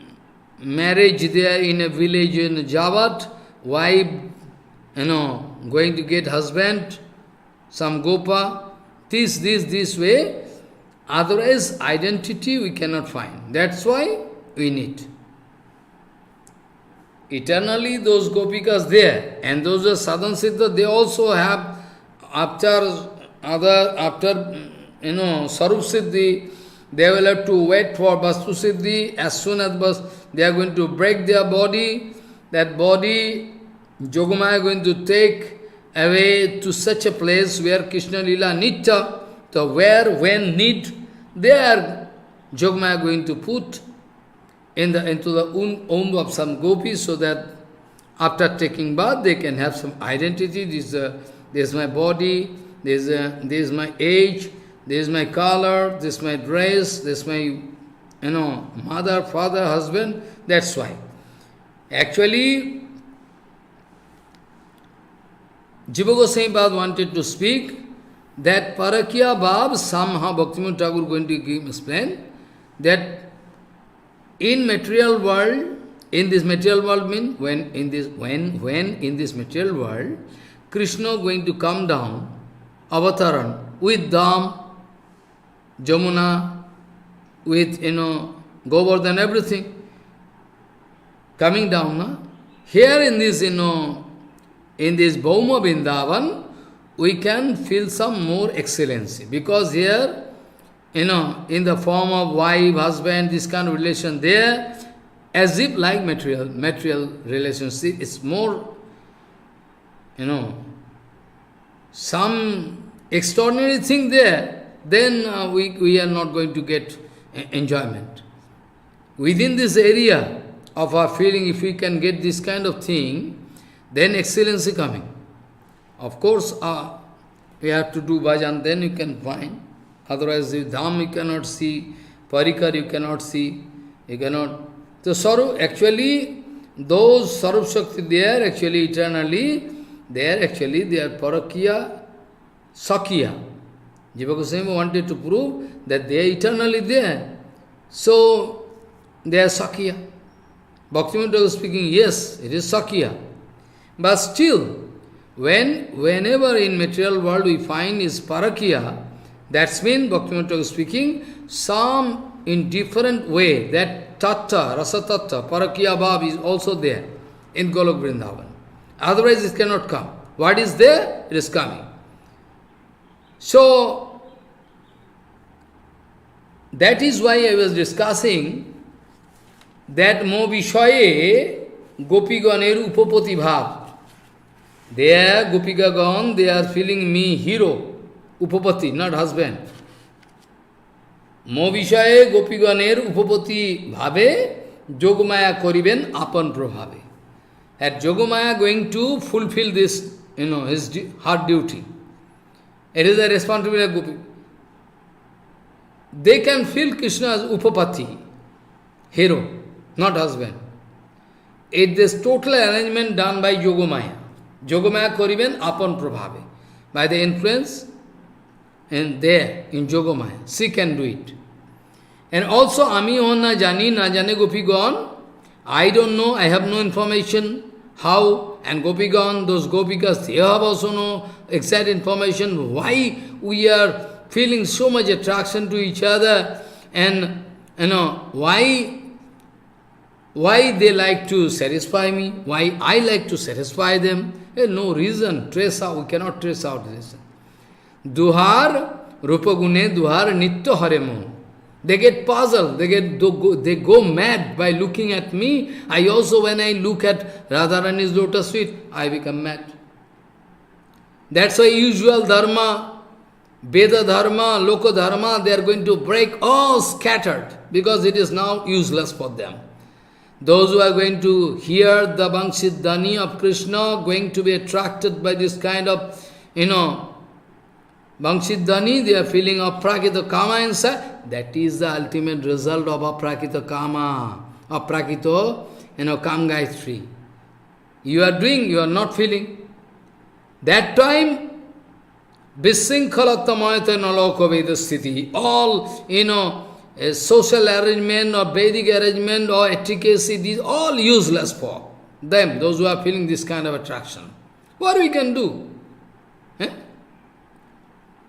marriage there in a village in Javat, wife, going to get husband, some gopa, this way. Otherwise, identity we cannot find. That's why we need. Eternally, those gopikas there, and those are sadhan siddha, they also have, after Sarup Siddhi, they will have to wait for Vastu Siddhi. As soon as they are going to break their body, that body, Yogamaya is going to take away to such a place where Krishna Lila Nitya, so where, when need, they are Yogamaya going to put into the womb of some gopis, so that after taking bath, they can have some identity. This is my body, this is my age, this is my color, this is my dress, this is my, mother, father, husband. That's why. Actually, Jiva Goswami wanted to speak that Parakya Bhav, somehow Bhaktivinoda Thakur going to explain that in material world, in this material world means when in this material world, Krishna going to come down, avataran, with Dham, Jamuna, with, Govardhan, everything, coming down, no? Here in this, in this Bhauma Vrindavan, we can feel some more excellency, because here, in the form of wife, husband, this kind of relation there, as if like material relationship, it's more, some extraordinary thing there, then we are not going to get enjoyment. Within this area of our feeling, if we can get this kind of thing, then excellency coming. Of course, we have to do bhajan, then you can find. Otherwise, the Dham you cannot see, Parikar you cannot see, you cannot. So, Sarup, actually, those Sarup Shakti, they are actually eternally, they are Parakya, Sakya. Jiva Goswami wanted to prove that they are eternally there. So, they are Sakya. Bhaktivinoda Thakur speaking, yes, it is Sakya. But still, whenever in material world we find is Parakya, that's means Bhaktivinoda Thakur speaking, some in different way, that Tattva, Rasa Tattva, Parakya Bhav is also there in Golok Vrindavan. Otherwise it cannot come. What is there? It is coming. So, that is why I was discussing that mo vishaye gopiganer upapati bhav. There, Gopikagan, they are feeling me hero, upapati, not husband. Mo vishaye gopiganer upapati bhave, Jogomaya koriben apan prabhave. At Jogomaya going to fulfill this, his hard duty. It is the responsibility of Gopi. They can feel Krishna as upapati, hero, not husband. It is total arrangement done by Jogomaya. Jogomaya koriben apan prabhave. By the influence, and there, in Jogomaya, she can do it. And also, ami onna jani na jane gopigan, I don't know, I have no information how, and gopigan, those gopikas, they have also no exact information why we are feeling so much attraction to each other, and why they like to satisfy me, why I like to satisfy them. No reason, trace out, we cannot trace out reason. Duhar, Rupagune, Duhar, Nitya Haremo. They get puzzled, they go mad by looking at me. I also, when I look at Radharani's lotus feet, I become mad. That's why usual dharma, Veda dharma, Loka dharma, they are going to break all scattered, because it is now useless for them. Those who are going to hear the Bangsidhani of Krishna, going to be attracted by this kind of, Bangsidhani, they are feeling Aprakrita Kama inside. That is the ultimate result of Aprakrita Kama, Aprakrita, Kam Gayatri. You are doing, you are not feeling. That time, Vissinkhalattamaya naloko Veda sthiti, all, a social arrangement or Vedic arrangement or efficacy, these all useless for them, those who are feeling this kind of attraction. What we can do?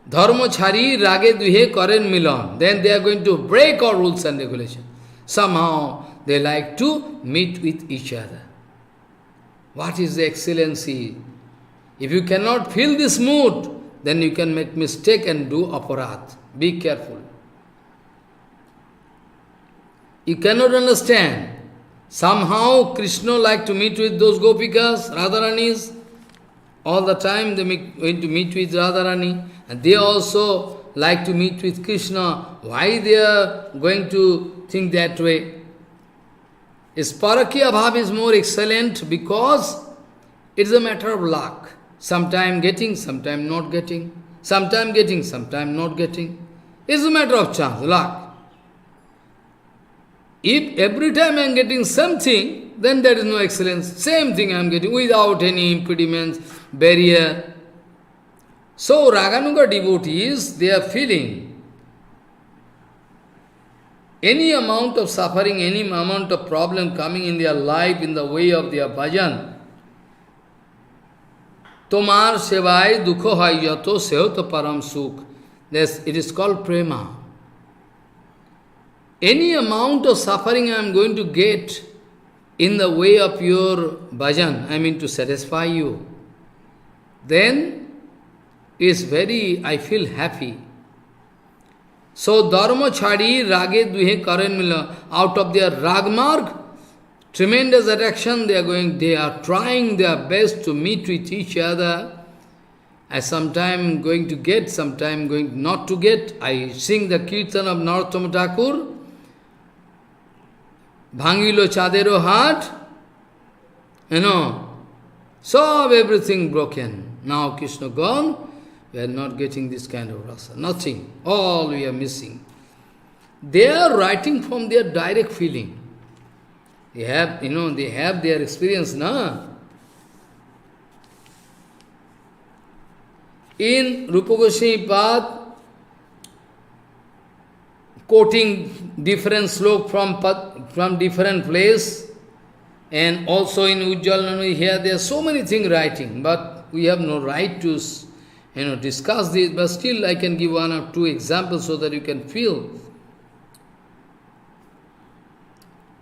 Dharma chari rage duhe karen milan. Then they are going to break all rules and regulations. Somehow they like to meet with each other. What is the excellency? If you cannot feel this mood, then you can make mistake and do aparat. Be careful. You cannot understand. Somehow Krishna like to meet with those gopikas, Radharanis. All the time they going to meet with Radharani. And they also like to meet with Krishna. Why they are going to think that way? Is Parakya Bhav is more excellent because it is a matter of luck. Sometime getting, sometime not getting. Sometime getting, sometime not getting. It's a matter of chance, luck. If every time I am getting something, then there is no excellence. Same thing I am getting without any impediments, barrier. So Raganuga devotees, they are feeling any amount of suffering, any amount of problem coming in their life in the way of their bhajan. Tomar sevai dukho hai yato sehoto param sukh. It is called prema. Any amount of suffering I am going to get in the way of your bhajan, I mean to satisfy you, then is very, I feel happy. So, dharma chadi rage duhe karen mila, out of their ragmarg, tremendous attraction, they are trying their best to meet with each other. I sometime going to get, sometime going not to get. I sing the kirtan of Narottama Thakur, Bhangilo Chadero heart, so everything broken. Now Krishna gone, we are not getting this kind of rasa, nothing, all we are missing. They are writing from their direct feeling. They have, they have their experience, na? In Rupa Goswami Pad, quoting different slok from different place, And also in Ujjal, here there are so many things writing, but we have no right to discuss this, but still I can give one or two examples so that you can feel.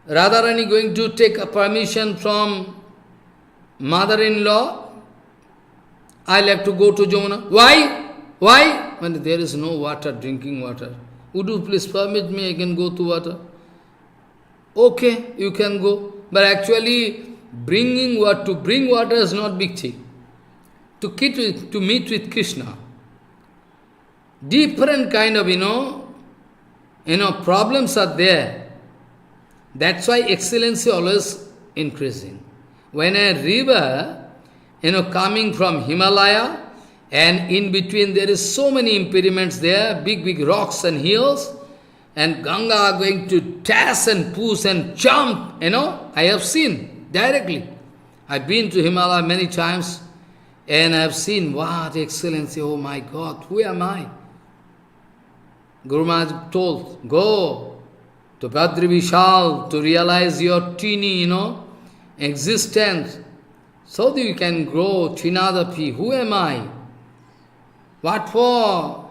Radharani going to take a permission from mother-in-law. I'll have to go to Jamuna. Why? Why? When there is no water, drinking water. Would you please permit me, I can go to water? Okay, you can go. But actually, bring water is not big thing. To meet with Krishna. Different kind of, problems are there. That's why excellency always increasing. When a river, coming from Himalaya, and in between there is so many impediments there, big rocks and hills, and Ganga are going to dash and push and jump, I have seen directly. I've been to Himalaya many times, and I have seen, what excellency, oh my God, who am I? Guru Maharaj told, go to Badri Vishal to realize your teeny, existence, so that you can grow Chinadapi. Who am I? What for?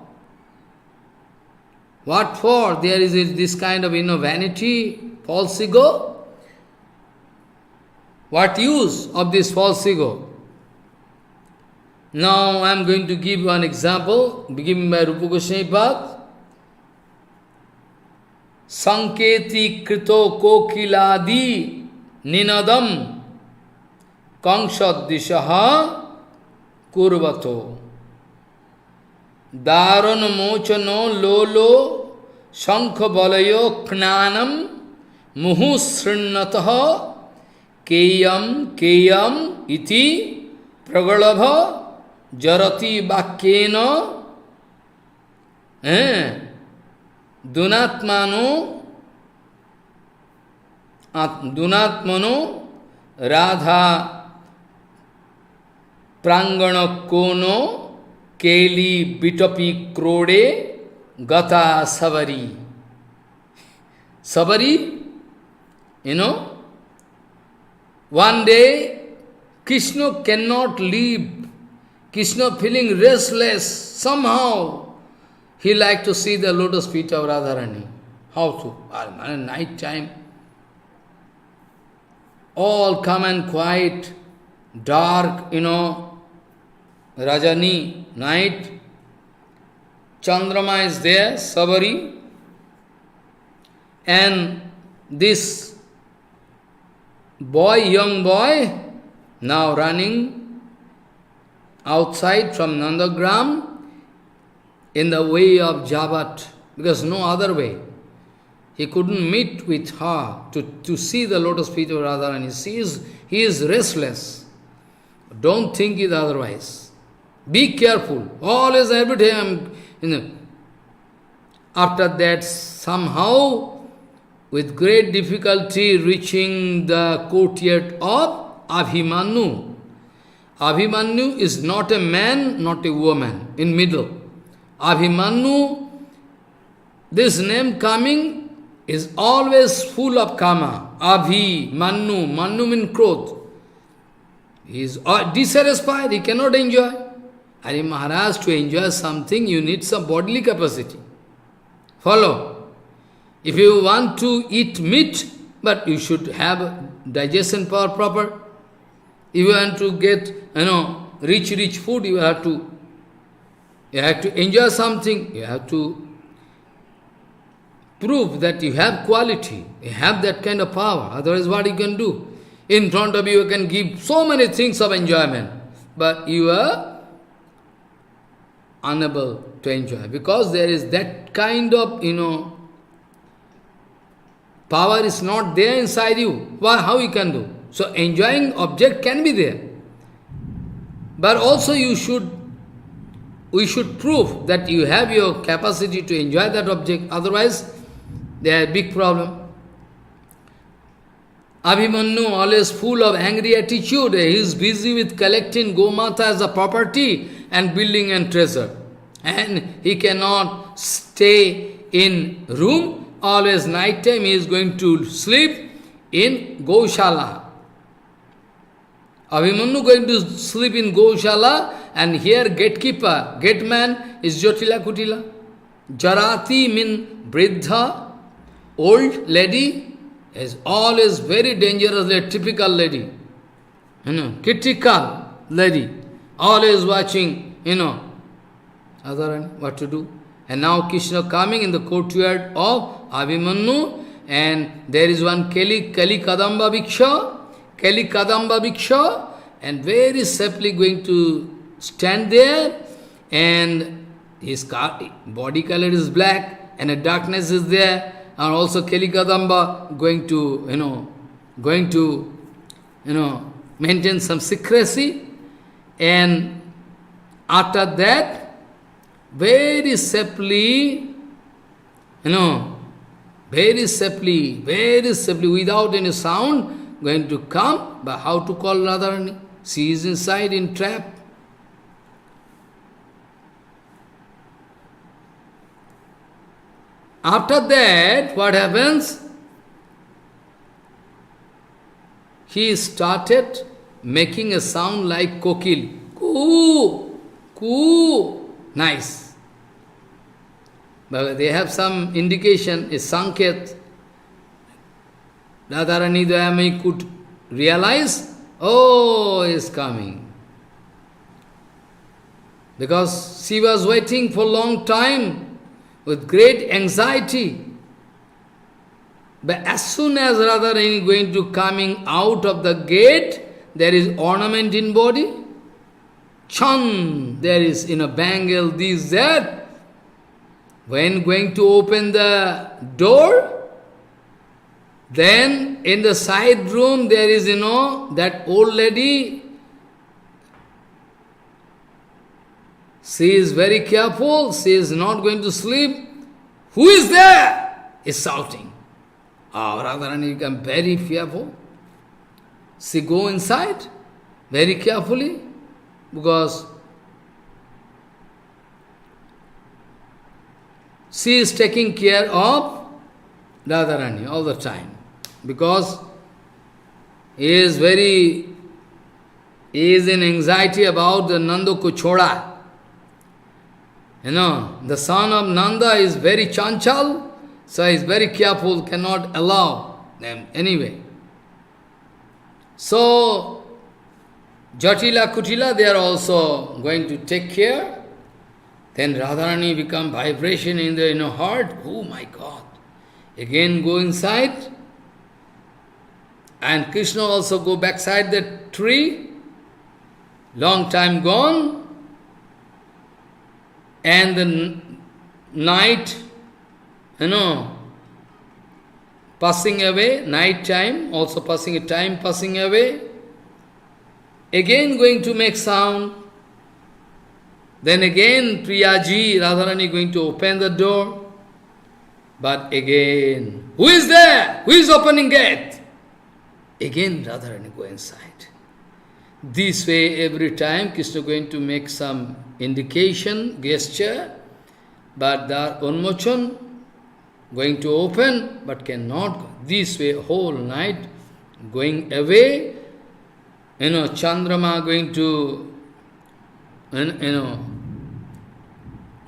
What for? There is this kind of, vanity, false ego. What use of this false ego? Now I am going to give one example, given by Rupa Goswami Pad. Sanketi krito kokiladi ninadam kangshaddishaha kurvato daran mochano lolo shankha balayo knanam muhu srinnataha keyam iti pragalabha jarati bakkena Dunatmano Radha Prangana Kono Keli Bitapi Krode Gata Savari. Savari, one day Krishna cannot leave. Krishna feeling restless somehow. He liked to see the lotus feet of Radharani. How to? At night time, all calm and quiet, dark, Rajani, night. Chandrama is there, Sabari. And this boy, young boy, now running outside from Nandagram, in the way of Jabat, because no other way. He couldn't meet with her to see the lotus feet of Radharani. He is restless. Don't think it otherwise. Be careful. Always, every time, After that, somehow, with great difficulty, reaching the courtyard of Abhimanyu. Abhimanyu is not a man, not a woman, in middle. Abhimanyu, this name coming is always full of karma. Abhimanyu, Manu means growth. He is dissatisfied, he cannot enjoy. Hari Maharaj, to enjoy something, you need some bodily capacity. Follow. If you want to eat meat, but you should have digestion power proper. If you want to get, rich food, you have to enjoy something, you have to prove that you have quality, you have that kind of power. Otherwise, what you can do? In front of you, you can give so many things of enjoyment, but you are unable to enjoy, because there is that kind of, power is not there inside you. Well, how you can do? So, enjoying object can be there. But also we should prove that you have your capacity to enjoy that object, otherwise there is a big problem. Abhimanyu, always full of angry attitude, he is busy with collecting Gomata as a property and building and treasure. And he cannot stay in room, always night time he is going to sleep in Goshala. Abhimanyu going to sleep in Goshala, and here gatekeeper, gateman is Jotila Kutila. Jarati mean Briddha, old lady, is always very dangerous, a typical lady. Critical lady, always watching, Radharani, what to do. And now Krishna coming in the courtyard of Abhimanyu, and there is one Kali Kadamba Bhiksha, and very safely going to stand there, and his body color is black, and a darkness is there, and also Kali Kadamba going to maintain some secrecy, and after that, very safely, very safely, without any sound, going to come, but how to call Radharani? She is inside in trap. After that, what happens? He started making a sound like kokil. Coo, coo, nice. But they have some indication, a sanket. Radharani Dayami could realize, oh, he is coming. Because she was waiting for a long time with great anxiety. But as soon as Radharani is going to coming out of the gate, there is ornament in body. Chan, there is in a bangle, this, that. When going to open the door, then in the side room there is, that old lady. She is very careful, she is not going to sleep. Who is there? Is shouting. Radharani become very fearful. She go inside very carefully, because she is taking care of Radharani all the time. Because he is in anxiety about the Nanda ko choda. The son of Nanda is very chanchal, so he is very careful, cannot allow them anyway. So, Jatila, Kutila, they are also going to take care. Then Radharani become vibration in the heart. Oh my God. Again go inside. And Krishna also go backside the tree. Long time gone. And the night, passing away, night time, also passing away. Again going to make sound. Then again Priyaji, Radharani going to open the door. But again, who is there? Who is opening gate? Again Radharani go inside. This way every time Krishna going to make some indication, gesture, but the Unmochan going to open, but cannot go. This way whole night going away, Chandrama going to,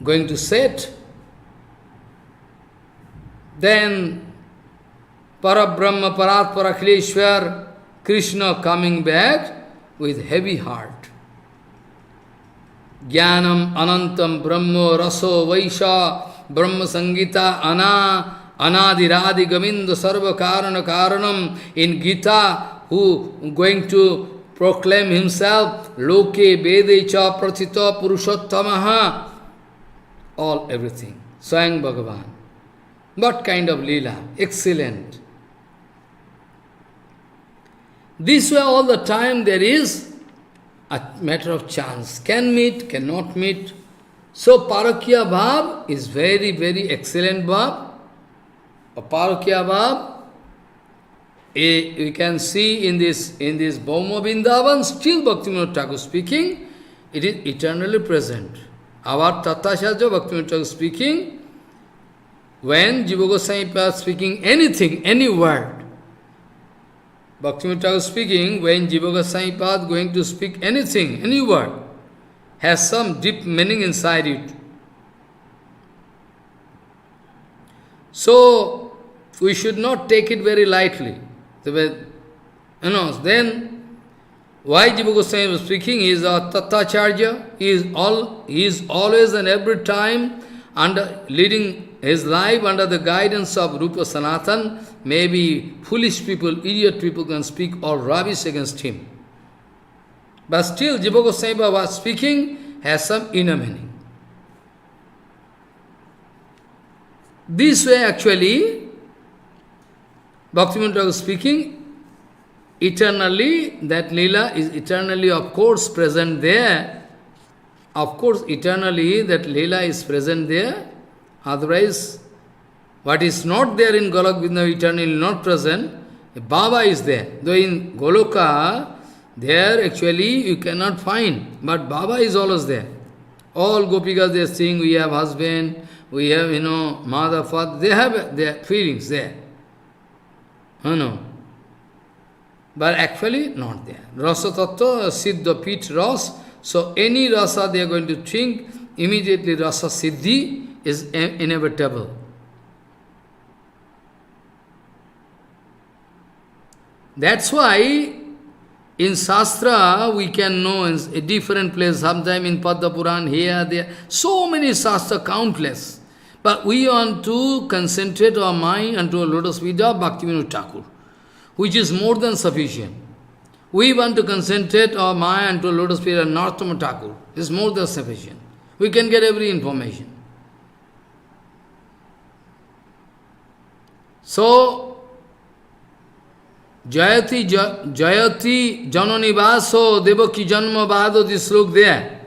going to set. Then Parabrahma, Paratpara, Akhileshwar, Krishna coming back with heavy heart. Jnanam Anantam Brahmo Raso Vaisha Brahma Sangita Anadiradi Gavinda Sarva Karana Karanam in Gita, who going to proclaim himself Loke Vedecha Pratita Purushottamaha, all everything. Swayam Bhagavan. What kind of Leela? Excellent. This way all the time there is a matter of chance. Can meet, cannot meet. So Parakya Bhav is very, very excellent Bhav. A Parakya Bhav, we can see in this Bhauma Vrindavan, still Bhaktivinoda Thakur speaking, it is eternally present. Our Tathacharya Bhaktivinoda Thakur speaking, when Jiva Goswami was speaking anything, any word, Bhaktivinoda Thakur speaking, when Jiva Goswami Pad going to speak anything, any word, has some deep meaning inside it. So, we should not take it very lightly. Then, why Jiva Goswami was speaking? He is a Tattvacharya. He is always and every time leading his life under the guidance of Rupa Sanatan. Maybe foolish people, idiot people can speak all rubbish against him. But still, Jiva Goswami was speaking has some inner meaning. This way actually, Bhaktivinoda Thakur speaking, eternally, that Leela is eternally of course present there. Of course, eternally that Leela is present there. Otherwise, what is not there in Golok Vrindavan eternally not present, Bhava is there. Though in Goloka, there actually you cannot find, but Bhava is always there. All Gopikas they are saying, we have husband, we have, mother, father, they have their feelings there. But actually not there. Rasa Tattva, Siddha Pit Ras, so any rasa they are going to think, immediately Rasa Siddhi is inevitable. That's why in Shastra we can know in a different place, sometime in Padma Puran, here, there, so many Shastra, countless. But we want to concentrate our mind onto a lotus feet of Bhaktivinoda Thakur, which is more than sufficient. We want to concentrate our mind onto a lotus feet of Narottama Thakur. It's more than sufficient. We can get every information. So, Jayati Janonivaso Devaki Janma Bhado, this look there.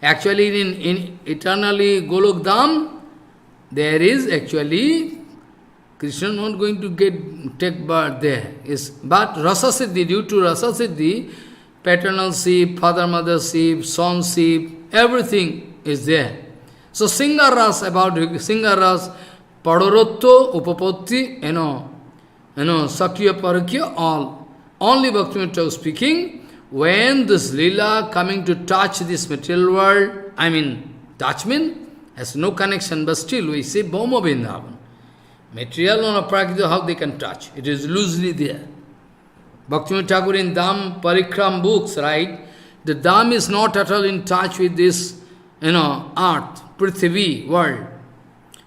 Actually, in eternally Golok Dham, there is actually Krishna not going to take birth there. But Rasa Siddhi, due to Rasa Siddhi, paternalship, father-mothership, sonship, everything is there. So Singaras, about Singaras, Padorotto, Upapatti, Sakya Parakya, all. Only Bhaktivinoda Thakur speaking, when this Leela coming to touch this material world, touchment has no connection, but still we say Bhoma Vrindavan. Material on Aprakrita, how they can touch? It is loosely there. Bhaktivinoda Thakur in Dham Parikram books, right? The Dham is not at all in touch with this, earth, Prithvi, world.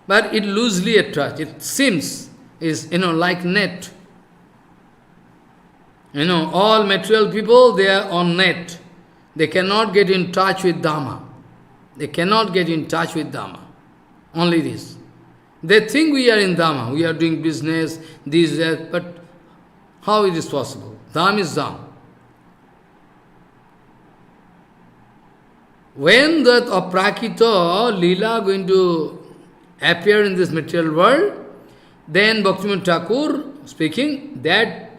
But it loosely attached. It seems is, like net. All material people, they are on net. They cannot get in touch with Dhamma. They cannot get in touch with Dhamma. Only this. They think we are in Dhamma. We are doing business, this, that, but how it is possible? Dham is Dham. When that Aprakrita Lila going to appear in this material world, then Bhaktivinoda Thakur speaking, that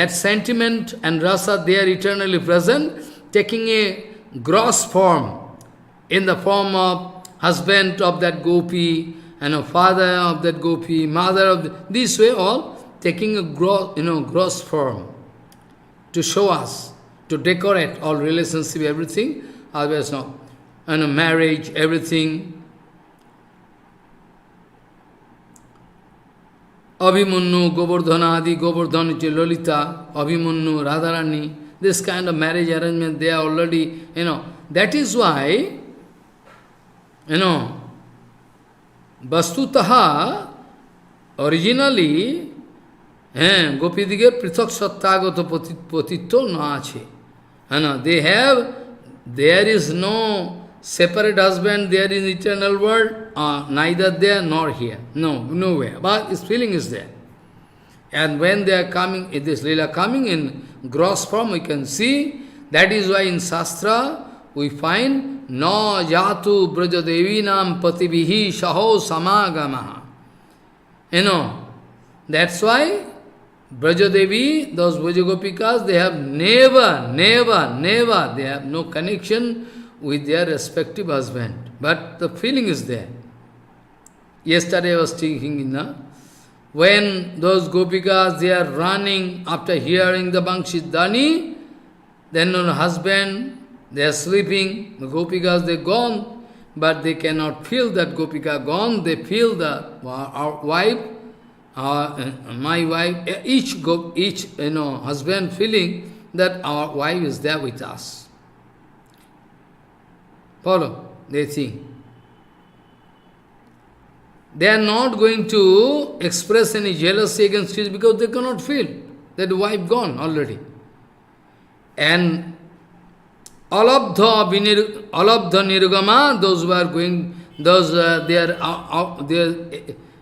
sentiment and rasa, they are eternally present, taking a gross form, in the form of husband of that gopi, and a father of that gopi, mother of this way, all taking a gross form to show us, to decorate all relationship, everything, otherwise no, marriage, everything. Abhimanyu, Govardhana Adi, Govardhana Lolita, Abhimanyu, Radharani, this kind of marriage arrangement, they are already, that is why, Vastutaha, originally, Gopidige Prithak Sattagata Potito Naache. There is no separate husband there in eternal world, neither there nor here. No, nowhere. But his feeling is there. And when they are coming, this Leela coming in gross form, we can see. That is why in Shastra we find No Jatu Brajadevinam Patibihi Shaho Samagamaha. That's why Brajadevi, those Brajagopikas, they have never, they have no connection with their respective husband. But the feeling is there. Yesterday I was thinking in when those gopikas, they are running after hearing the Bankshidani, then on husband, they are sleeping, the gopikas, they gone, but they cannot feel that gopika gone, they feel the our wife, my wife, each husband feeling that our wife is there with us. Follow? They think. They are not going to express any jealousy against his because they cannot feel that the wife gone already. And alabdha nirgama, those who are going, those they are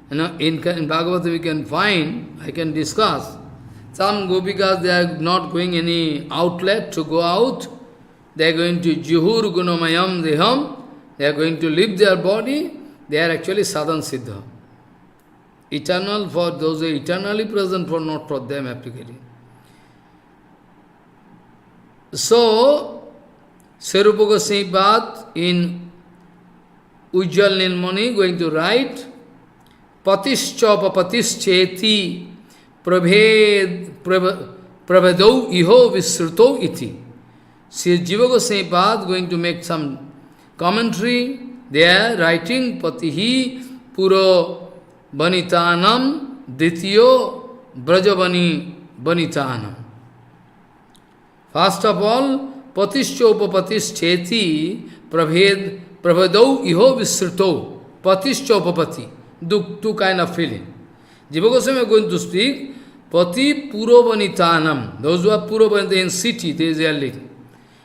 in Bhagavata we can find, I can discuss. Some gopikas, they are not going any outlet to go out. They are going to juhur gunamayam deham. They are going to leave their body. They are actually sadhan siddha. Eternal for those who are eternally present, for not for them applicably. So, Sri Rupa Goswami Pad in Ujjal Nilmani going to write Patischa patischeti prabhedau iho visruto iti. Sri Jiva Goswami Pad going to make some commentary. They are writing Patihi Puro Banitanam Dityo Brajabani Banitanam. First of all, Patischopapatischeti Prabhedau iho visruto. Patischopapati. Two kind of feeling. Jiva Goswami are going to speak Pati Purobanitanam. Those who are Purobanitanam in city, they are living.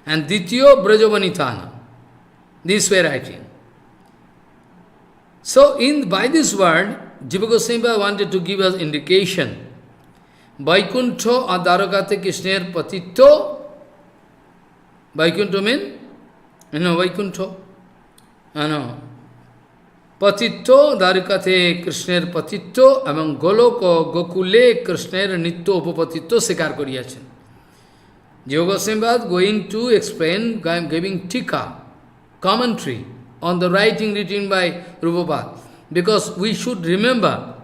And Dityo Brajabanitanam. This way writing. So, by this word, Jiva Goswami wanted to give us indication. Vaikuntho Adharakate Krishner Patitto. Vaikuntho means, Vaikuntho. Patitto Dharikate Krishner Patitto among Goloko Gokule Krishner Nitto Upapatitto Sikar Koriyachan. Jiva Goswami going to explain, giving tika, commentary on the writing written by Rupapada. Because we should remember,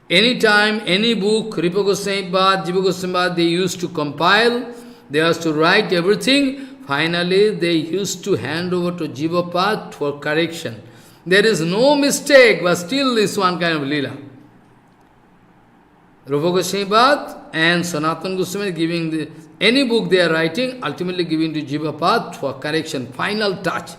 any time, any book, Rupa Goswami Pad, Jiva Goswami Pad, they used to compile, they used to write everything, finally they used to hand over to Jiva Pad for correction. There is no mistake, but still is one kind of lila. Rupa Goswami Pad and Sanatana Goswami giving any book they are writing, ultimately giving to Jiva Pad for correction, final touch.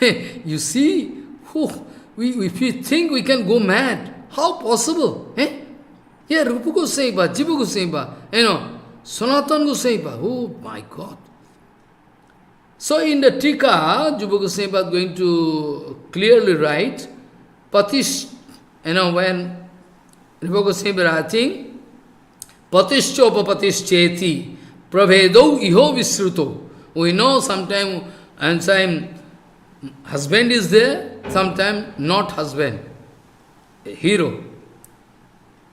You see, if we think we can go mad, how possible? Here, Rupa Goswami Pad, Jiva Goswami Pad, Sanatana Goswami Pad, oh my God. So in the Tika, Jiva Goswami Pad going to clearly write, Patish, when Rupa Goswami Pad writing, Patishchopa patischeti, prabhedo iho visruto. We know sometime, and some husband is there, sometime not husband, a hero.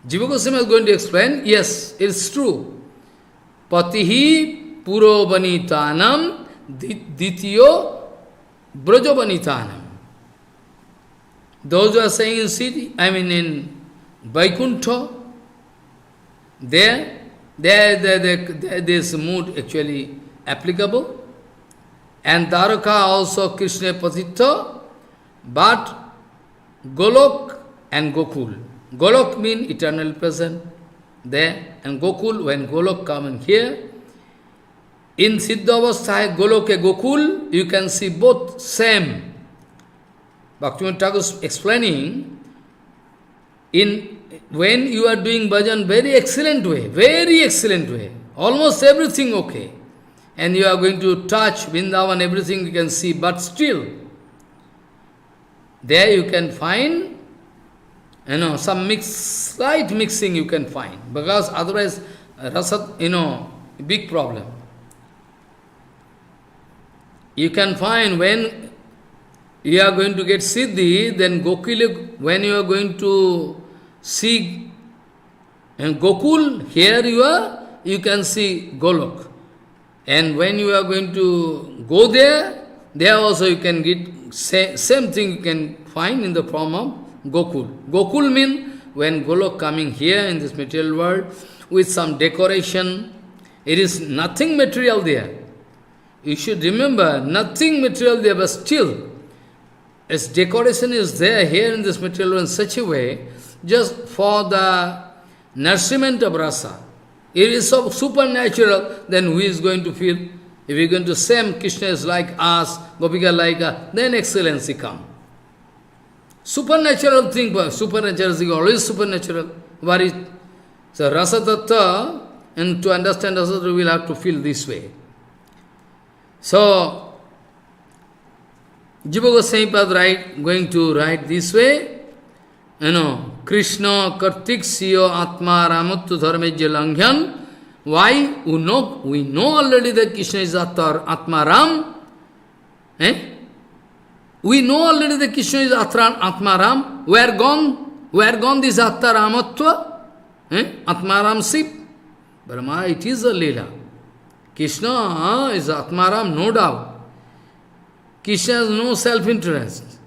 Jiva Goswami is going to explain, yes, it's true. Patihi purobanitanam Dityo Brajabanitanam. Those who are saying in city, in Vaikuntha, there this mood actually applicable. And Dwaraka also Krishna Patitha, but Golok and Gokul. Golok means eternal present there, and Gokul, when Golok come in here, in Siddhavastha, Goloke Gokul, you can see both same. Bhaktivinoda Thakur is explaining, when you are doing bhajan, very excellent way, almost everything okay. And you are going to touch Vrindavan, everything you can see, but still, there you can find, some slight mixing you can find, because otherwise, rasa, big problem. You can find when you are going to get Siddhi, then Gokul, when you are going to see and Gokul, here you can see Golok. And when you are going to go there also you can get same thing you can find in the form of Gokul. Gokul means when Golok coming here in this material world, with some decoration, it is nothing material there. You should remember, nothing material there, but still, its decoration is there here in this material world in such a way, just for the nourishment of rasa. It is so supernatural, then who is going to feel? If we are going to say Krishna is like us, Gopika like us, then excellency come. Supernatural thing, supernatural thing, always supernatural. What is? So rasa tattva, and to understand rasa tattva, we will have to feel this way. So, Jiva Goswami Pad going to write this way, Krishna Kartik Siyo Atma Ramuttu Dharmejya Langhyan. Why? We know already that Krishna is Atma Ram. We know already that Krishna is Atma Ram. Where gone this Atma Ramatva? Atma Ram Sip. Brahma, it is a Leela. Krishna is Atma Ram, no doubt. Krishna has no self-interest.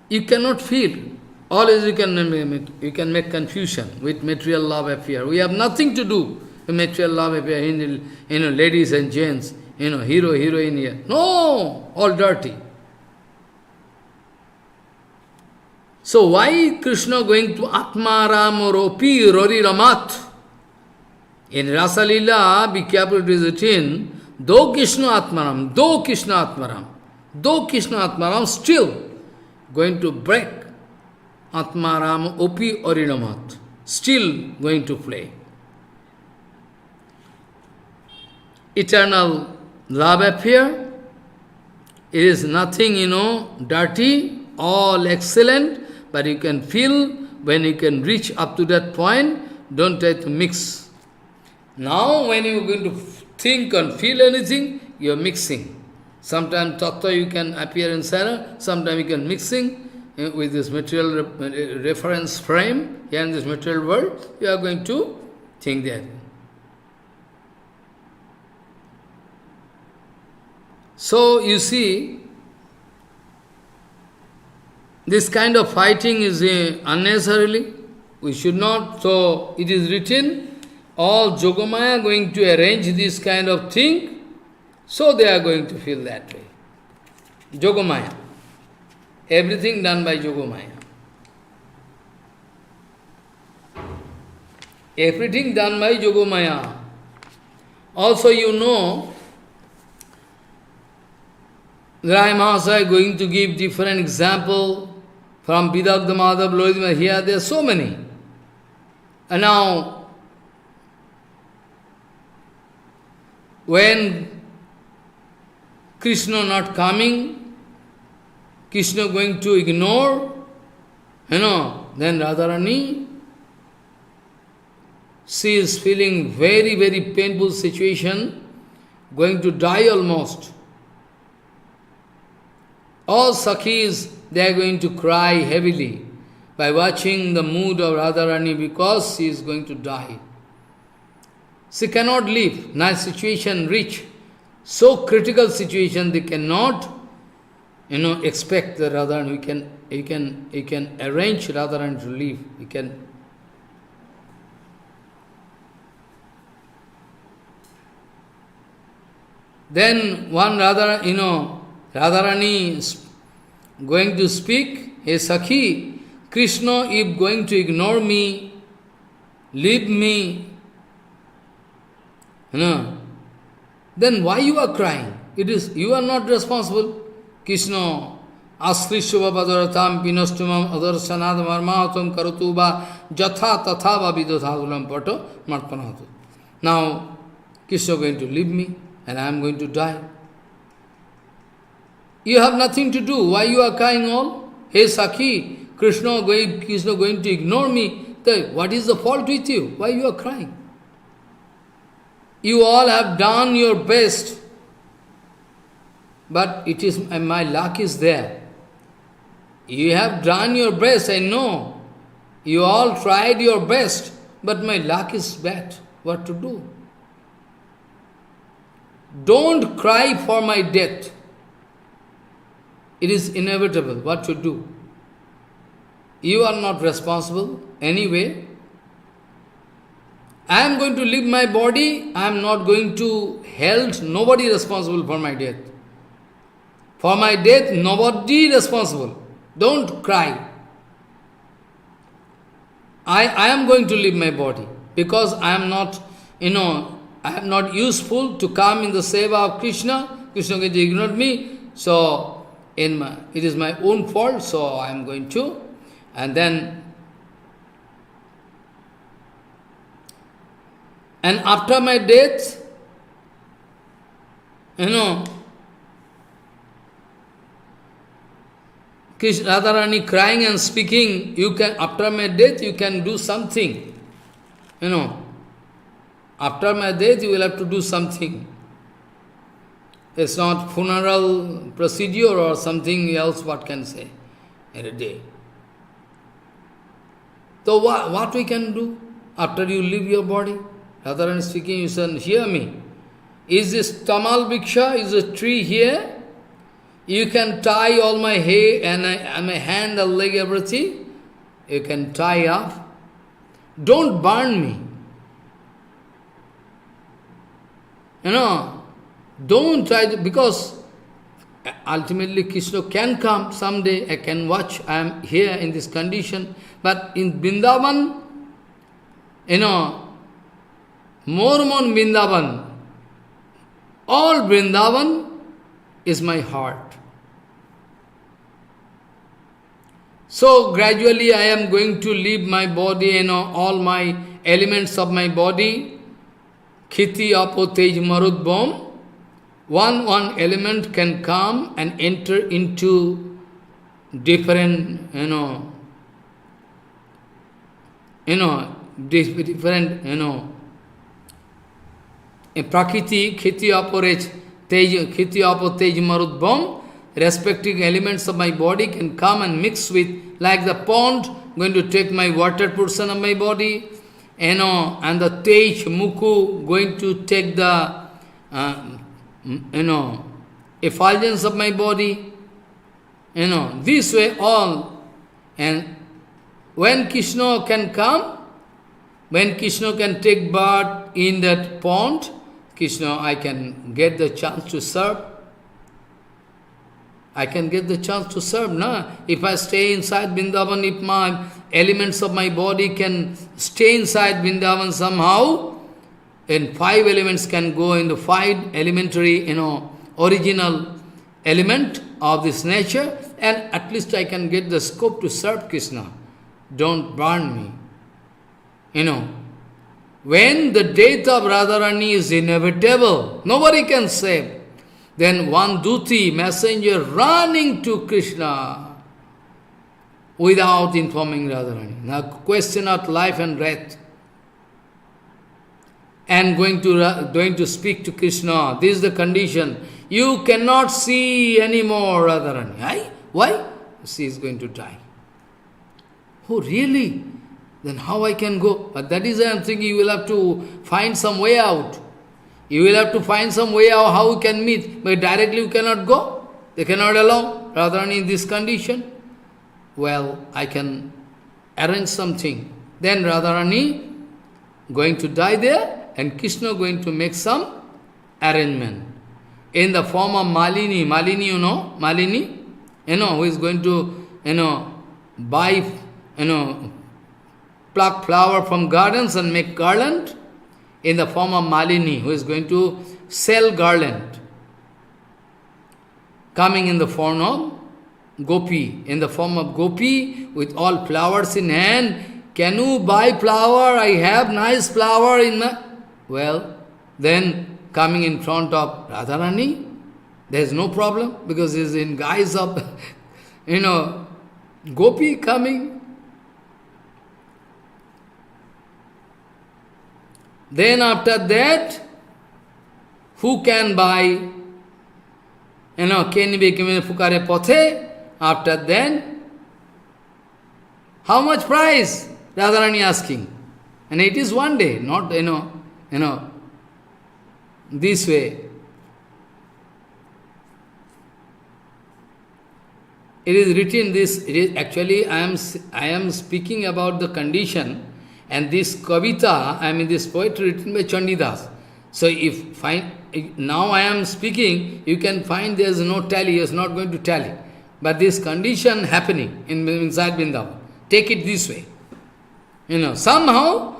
You cannot feel. Always you can make confusion with material love affair. We have nothing to do with material love affair, ladies and gents, hero, heroine here. No, all dirty. So why Krishna going to Atma Ram or Opi Rori Ramat? In Rasa Lila, be careful it is written, though Krishna Atmaram, still going to break Atmaram Opi Orinamat, still going to play. Eternal love affair, it is nothing, dirty, all excellent, but you can feel, when you can reach up to that point, don't try to mix. Now, when you are going to think and feel anything, you are mixing. Sometimes tattva you can appear in Sarah, sometimes you can mixing with this material reference frame, here in this material world, you are going to think that. So, you see, this kind of fighting is unnecessarily. We should not, so it is written, all Yogamaya going to arrange this kind of thing, so they are going to feel that way. Yogamaya. Everything done by Yogamaya. Everything done by Yogamaya. Also Ray Mahasaya going to give different example from Vidagdha Madhav, Lodhima, here there are so many. And now, when Krishna not coming, Krishna going to ignore, then Radharani, she is feeling very, very painful situation, going to die almost. All Sakhis, they are going to cry heavily by watching the mood of Radharani because she is going to die. She cannot live. Nice situation reach. So critical situation, they cannot, expect the Radharani. You can arrange Radharani to leave. You can. Then one Radharani is going to speak, hey Sakhi, Krishna if going to ignore me, leave me, then why you are crying? You are not responsible. Krishna, Asrishva Badaratam Pinostumam Adarsanad Marmatum Karatuba Jatha Tathava Vidothadulam Pato Marpanatu. Now, Krishna going to leave me and I am going to die. You have nothing to do. Why you are crying all? Hey Sakhi, Krishna going to ignore me. What is the fault with you? Why you are crying? You all have done your best, but it is my luck is there. You have done your best, I know. You all tried your best, but my luck is bad. What to do? Don't cry for my death. It is inevitable. What to do? you are not responsible anyway. I am going to leave my body, I am not going to held, nobody responsible for my death. For my death, nobody responsible. Don't cry. I am going to leave my body because I am not, I am not useful to come in the seva of Krishna. Krishna has ignored me, so it is my own fault, so I am going to. And after my death, Krishna Radharani crying and speaking, after my death you can do something. After my death you will have to do something. It's not funeral procedure or something else, what can say in a day. So what we can do after you leave your body? Radharani speaking, you said, hear me. Is this Tamal Bhiksha, is a tree here? You can tie all my hair and my hand and leg, everything. You can tie up. Don't burn me. Don't try to, because ultimately Krishna can come someday, I can watch, I am here in this condition. But in Vrindavan, more Vrindavan, all Vrindavan is my heart. So gradually I am going to leave my body, all my elements of my body, Khiti, Apo, Tej, Marut, Bom. One element can come and enter into different, different, Prakriti, Khiti, Apo, Tej, Khiti, Apo, Tej, Marut, Bom. Respective elements of my body can come and mix with, like the pond, going to take my water portion of my body, and the Tej, Muku, going to take the, effulgence of my body, this way all. And when Krishna can come, when Krishna can take birth in that pond, Krishna, I can get the chance to serve. I can get the chance to serve, no? If I stay inside Vrindavan, if my elements of my body can stay inside Vrindavan somehow, and 5 elements can go in the 5 elementary, original element of this nature, and at least I can get the scope to serve Krishna. Don't burn me. When the death of Radharani is inevitable, nobody can save. Then one Duti, messenger, running to Krishna without informing Radharani. Now question of life and death. And going to speak to Krishna. This is the condition. You cannot see anymore Radharani. Why? She is going to die. Oh, really? Then how I can go? But that is why I am thinking you will have to find some way out. You will have to find some way out how you can meet. But directly you cannot go. They cannot allow Radharani in this condition. Well, I can arrange something. Then Radharani going to die there, and Krishna going to make some arrangement. In the form of Malini. Malini, Malini? Who is going to, buy, pluck flower from gardens and make garland. In the form of Malini, who is going to sell garland. Coming in the form of Gopi. In the form of Gopi, with all flowers in hand. Can you buy flower? I have nice flower in my... Well, then coming in front of Radharani, there is no problem, because he is in guise of, Gopi coming. Then after that, who can buy, Kenibe Kimene Fukare Pothe? After then, how much price? Radharani asking. And it is one day, not, this way. it is written this, it is actually I am speaking about the condition, and this kavita, I mean this poetry written by Chandidas. So now I am speaking, you can find there is no tally, he is not going to tally. But this condition happening inside Vrindavan, take it this way. Somehow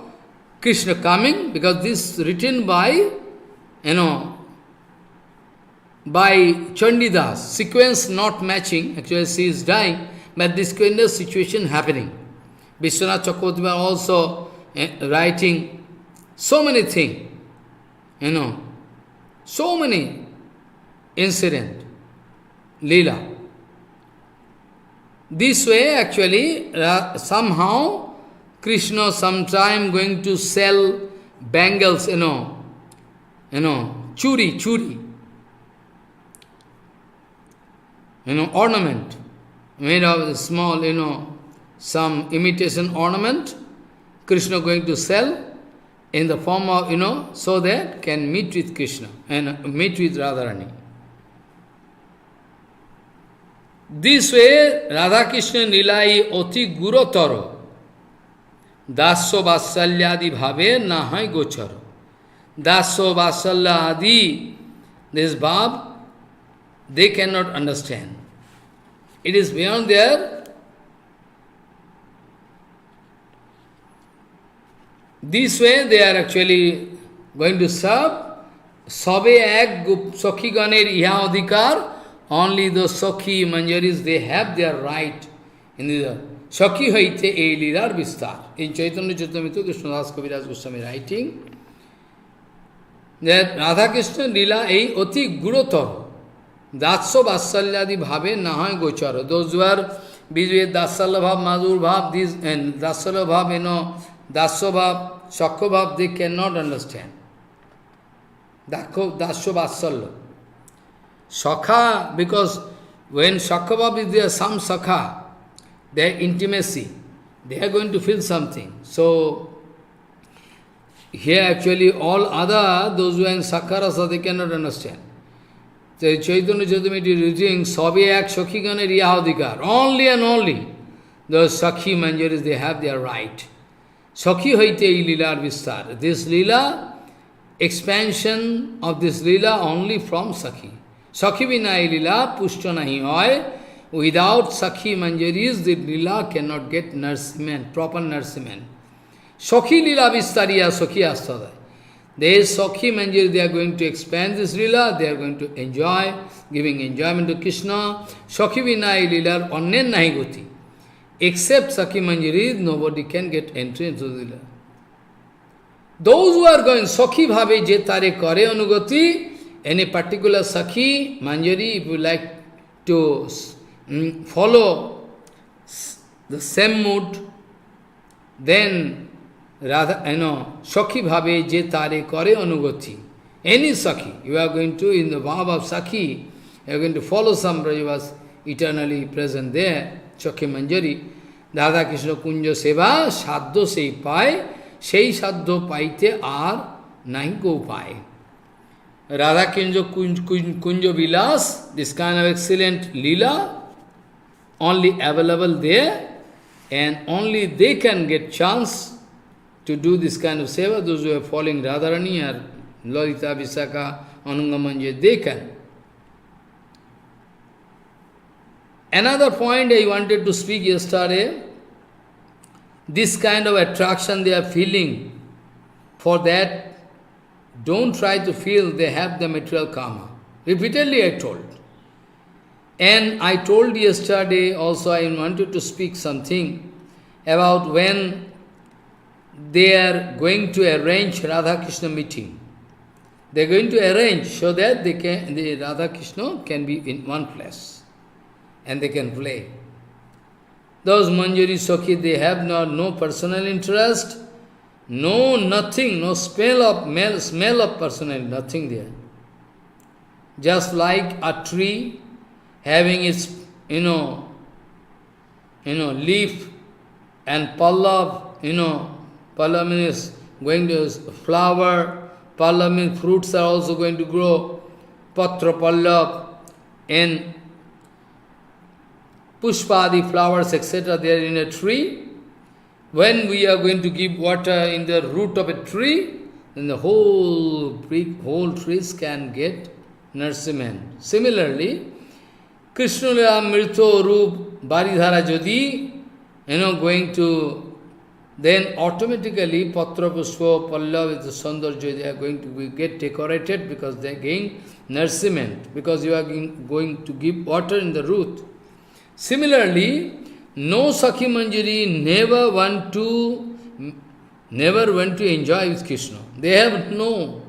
Krishna coming, because this written by, by Chandidas, sequence not matching, actually she is dying, but this kind of situation happening. Vishwanath Chakravarti also writing so many things, so many incident, Leela. This way actually, somehow, Krishna sometime going to sell bangles, churi, ornament, made of small, some imitation ornament, Krishna going to sell in the form of, so that can meet with Krishna and meet with Radharani. This way, Radha Krishna Nilai Oti Gurotaro, Daso Vasalyadi Bhave Nahai Gocharo. Daso Vasalyadi, this Bhav, they cannot understand. It is beyond their. This way they are actually going to serve. Sabe ek Sakhi Ganer Iha Adhikar, only those Sakhi Manjaris, they have their right in the Sakhi Haite E Lilar Vistar. In Chaitanya Charitamrita, Krishnadas Kaviraj Goswami writing that Radha Krishna Lila E Oti Gurotar. Datso Vasalyadi Bhave Nahai Gochara. Those who are busy with Dasala Bhav, Madhur Bhav, these and Dasala Bhav, Daso Bhav, Shakha Bhav, they cannot understand. Dasho Vasalya. Shakha, because when Shakha Bhav is there, some Shakha, their intimacy, they are going to feel something. So, here actually all other, those who are in Shakha Rasa, they cannot understand. The Chaitanya Charitamrita is reading, Sabi ek Sakhi Gane Riyahadikar. Only and only those Sakhi Manjaris, they have their right. Sakhi Haite Lilar Vistar. This Lila, expansion of this Lila only from Sakhi. Sakhi Vinai Lila, Pushta Nahi Hoy. Without Sakhi Manjaris, the Lila cannot get nourishment, proper nourishment. Sakhi Lila Vistariya Sakhi Astada. There is Sakhi Manjari, they are going to expand this Lila, they are going to enjoy, giving enjoyment to Krishna. Sakhi Vinai Lila, Annen Nahi Goti. Except Sakhi Manjari, nobody can get entry into the Lila. Those who are going Sakhi Bhave Jetare Kare Anugati, any particular Sakhi Manjari, if you like to follow the same mood, then Radha, Sakhi Bhave Jetare Kare Anugati. Any Sakhi, you are going to, in the Bhav of Sakhi, you are going to follow some Brajavas eternally present there, Sakhi Manjari. Radha Krishna Kunja Seva, Sadho Sei Pai, Sei Sadho Paite Ar Nahi Go Pai. Radha Krishna Kunja Vilas, this kind of excellent Leela, only available there, and only they can get chance to do this kind of seva. Those who are following Radharani or Lalita, Visakha, Anungamanje, they can. Another point I wanted to speak yesterday, this kind of attraction they are feeling, for that, don't try to feel they have the material karma. Repeatedly I told. And I told yesterday also I wanted to speak something about when they are going to arrange Radha Krishna meeting. They are going to arrange so that the Radha Krishna can be in one place and they can play. Those Manjari Sakhi, they have no personal interest, no nothing, no smell of personal, nothing there. Just like a tree having its, leaf and pallav, pallav means going to flower, pallav means fruits are also going to grow, patra pallav, and pushpadi, flowers, etc., they are in a tree. When we are going to give water in the root of a tree, then the whole trees can get nourishment. Similarly, Krishna Lila Mrito Roop Baridhara Jodi, going to, then automatically Patra Pushpa, Pallav with the Saundarja, they are going to get decorated because they are getting nourishment, because you are going to give water in the root. Similarly, no Sakhi Manjari never went to enjoy with Krishna. They have no.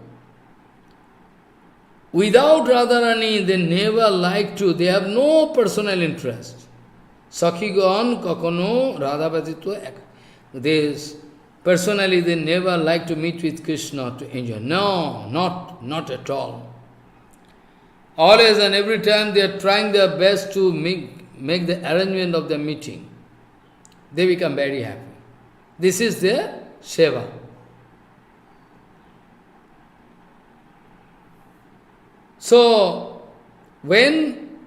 Without Radharani, they never like to, they have no personal interest. Sakhi Gaon Kakono Radhavaditva. Personally, they never like to meet with Krishna to enjoy. No, not at all. Always and every time they are trying their best to make the arrangement of the meeting. They become very happy. This is their seva. So, when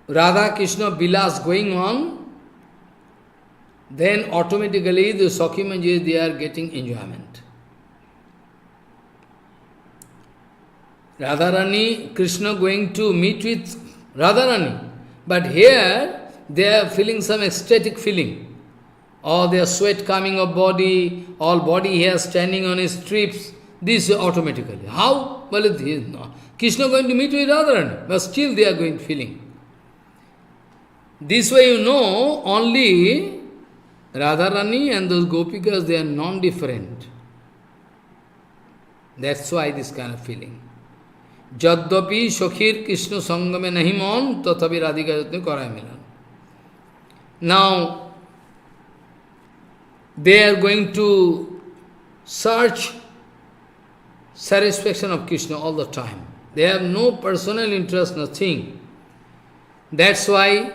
Radha Krishna Bilas going on, then automatically the Sakhi Manjari, they are getting enjoyment. Radharani, Krishna going to meet with Radharani, but here they are feeling some ecstatic feeling. Or their sweat coming of body, all body hair standing on his strips, this automatically. How? Well, Krishna going to meet with Radharani, but still they are going feeling. This way only Radharani and those gopikas, they are non-different. That's why this kind of feeling. Jaddapi Shokhir Krishna Sangame Nahimon Tatabi Radhika Jatne Karai Milan. Now, they are going to search satisfaction of Krishna all the time. They have no personal interest, nothing. That's why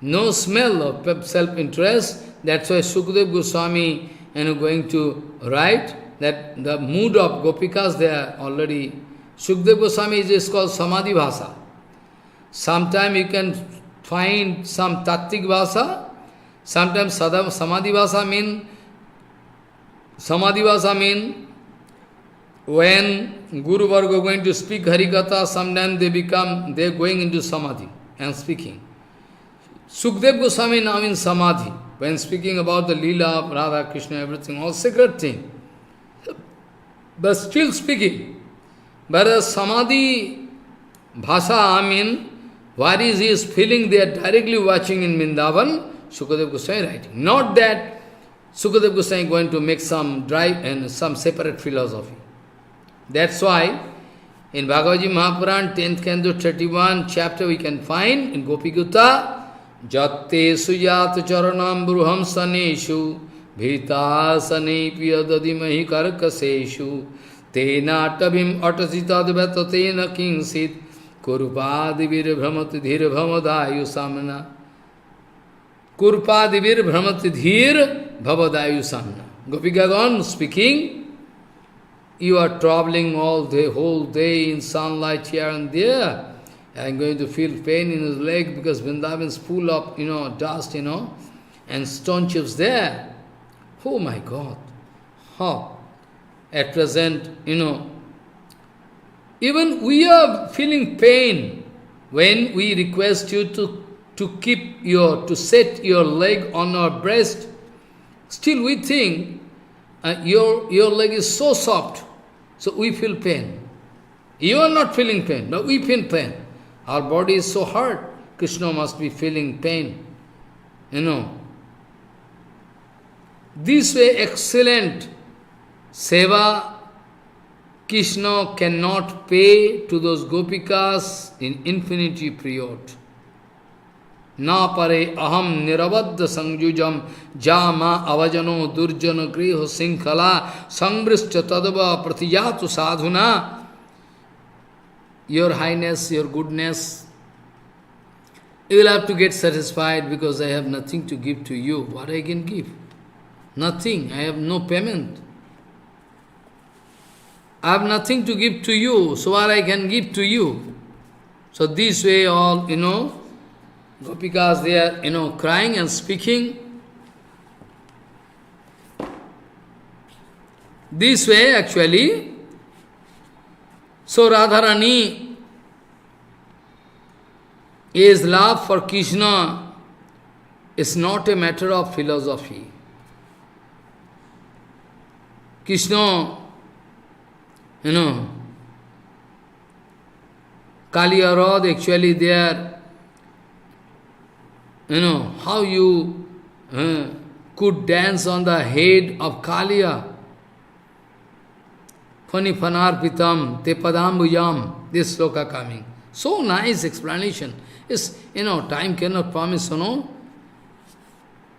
no smell of self-interest. That's why Sukadeva Goswami going to write that the mood of Gopikas, they are already... Sukadeva Goswami is called Samadhi Bhasa. Sometimes you can find some Tattvic Bhasa, sometimes Samadhi Bhasa mean when Guru Varga going to speak Harikatha, sometimes they are going into Samadhi and speaking. Sukadeva Goswami now in Samadhi, when speaking about the Leela, Radha, Krishna, everything, all sacred thing. But still speaking. But a Samadhi Bhasa, what is his feeling, they are directly watching in Vrindavan, Sukadeva Goswami writing. Not that Sukadeva Goswami going to make some drive and some separate philosophy. That's why in Bhagavad Gita Mahapuran, 10th Canto, 31 chapter, we can find in Gopigita, Jatte suyat charanam bruham saneshu bhita sane piyadadimahi karkaseshu tena tabhim atasitad vetatena kingsit kurpadivir bhramati dhir bhamadayu samna kurpadivir bhramati dhir bhavadayu samna. Gopikagan speaking, you are traveling all the whole day in sunlight here and there. I am going to feel pain in his leg because Vrindavan is full of, dust, and stone chips there. Oh my God! How? At present, even we are feeling pain when we request you to set your leg on our breast. Still we think your leg is so soft, so we feel pain. You are not feeling pain, but we feel pain. Our body is so hard, Krishna must be feeling pain. This way, excellent seva, Krishna cannot pay to those gopikas in infinity period. Na pare aham niravadda sangjujam jama avajano durjana griho sinkhala sambrishcha tadava pratijatu sadhuna. Your Highness, your goodness, you will have to get satisfied because I have nothing to give to you. What I can give? Nothing. I have no payment. I have nothing to give to you, so what I can give to you? So this way all, Gopikas, they are, crying and speaking. This way actually, so Radharani is love for Krishna is not a matter of philosophy. Krishna, Kaliya Rod, actually they are, how you could dance on the head of Kaliya. Fani fanarpitam te padambuyam, this sloka coming. So nice explanation. It's, time cannot promise,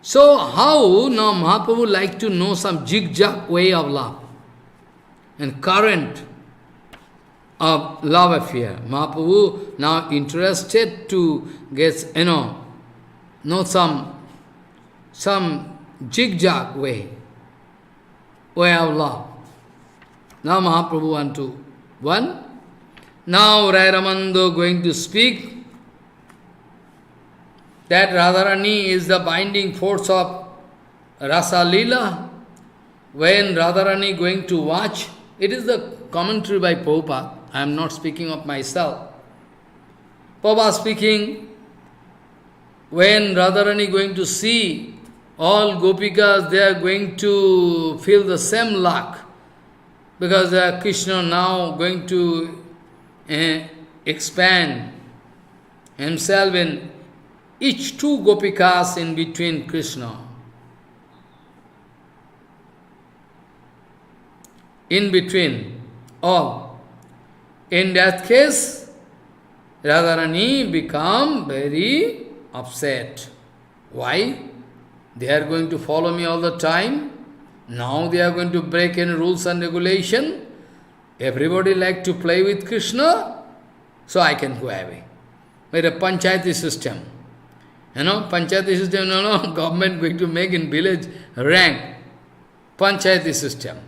So how now Mahaprabhu like to know some zigzag way of love and current of love affair. Mahaprabhu now interested to get, know some zigzag way of love. Now Mahaprabhu want to, one. Now Ray Ramananda going to speak that Radharani is the binding force of Rasa Lila. When Radharani going to watch, it is the commentary by Prabhupada. I am not speaking of myself. Prabhupada speaking, when Radharani going to see all Gopikas, they are going to feel the same luck. Because Krishna now going to expand himself in each two Gopikas in between Krishna. In between all. In that case, Radharani become very upset. Why? They are going to follow me all the time. Now they are going to break any rules and regulation. Everybody like to play with Krishna, so I can go away. With a panchayati system. Panchayati system, government going to make in village rank. Panchayati system.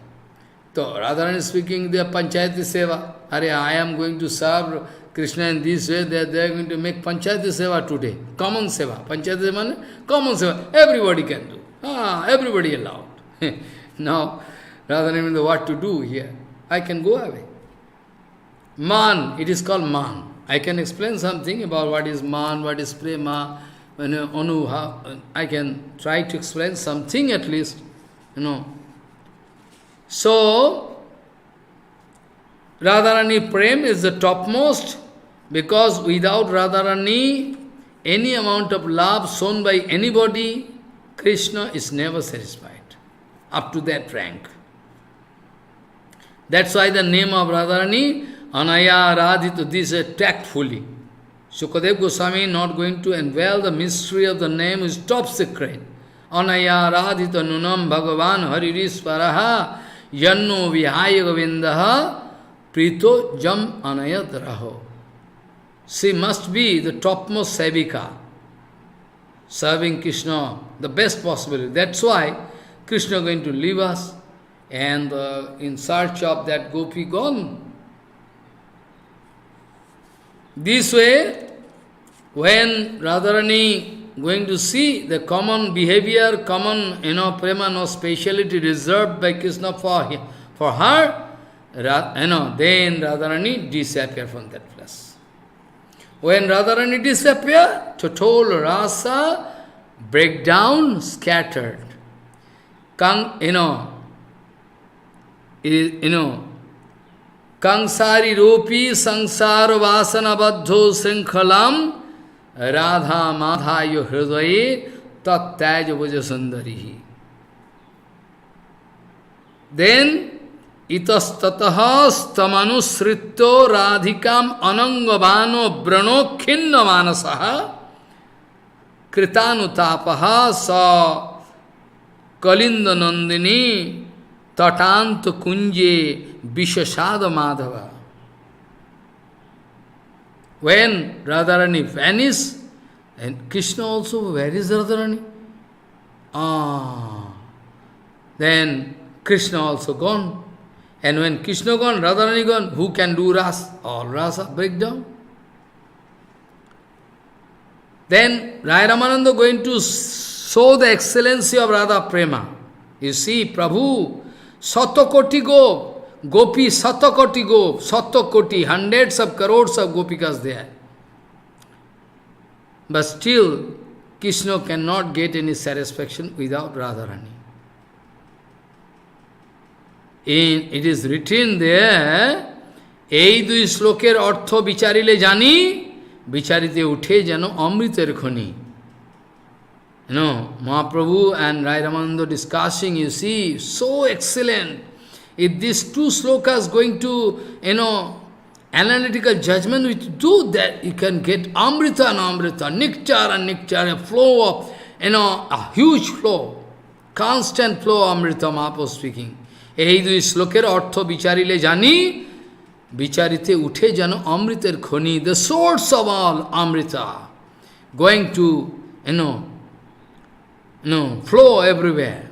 So, Radharani speaking, they are panchayati seva. I am going to serve Krishna in this way, they are going to make panchayati seva today. Common seva. Panchayati seva, common seva. Everybody can do. Everybody allowed. Now, Radharani knows what to do here. I can go away. Man, it is called man. I can explain something about what is man, what is prema, I can try to explain something at least, So, Radharani Prem is the topmost, because without Radharani, any amount of love shown by anybody, Krishna is never satisfied, up to that rank. That's why the name of Radharani, Anaya Radhita, this is tactfully. Sukadeva Goswami not going to unveil the mystery of the name, is top secret. Anaya Radhita Nunam Bhagavan Haririsvaraha Yanno Vihaya Govindaha Prito Jam Anayat Raho. She must be the topmost sevika, serving Krishna, the best possibility. That's why Krishna going to leave us and in search of that gopi gone. This way, when Radharani going to see the common behavior, common, prema, no speciality reserved by Krishna for her, then Radharani disappear from that place. When Radharani disappear, total rasa breakdown, scattered. Kangsari ropi sangsara vasana baddho srinkhalam radha madhayo hridaye tattaya vaja sundarihi. Then itastataha stamanusritto radhikam anangavano brano khinna manasaha kritanutapaha sa kalinda nandini tatanta kunje Vishashada Madhava. When Radharani vanished, and Krishna also, where is Radharani? Then Krishna also gone. And when Krishna gone, Radharani gone, who can do rasa? All rasa breakdown. Then Ray Ramananda going to show the excellency of Radha Prema. You see, Prabhu, Satakoti Gopi, Satakoti, hundreds of crores of gopikas there. But still, Krishna cannot get any satisfaction without Radharani. It is written there, এই দুই শ্লোকের অর্থ বিচারিলে জানি, বিচারিতে উঠে যেন অমৃতের খনি. Mahaprabhu and Ray Ramananda discussing, you see, so excellent. If these two slokas going to, analytical judgment, which do that, you can get amrita and amrita, nectar and nectar, a flow of, a huge flow, constant flow of amrita, Mahaprabhu speaking. এই দুই শ্লোকের অর্থ বিচারিলে জানি, বিচারিতে উঠে যেন অমৃতের খনি, the source of all amrita, going to, flow everywhere.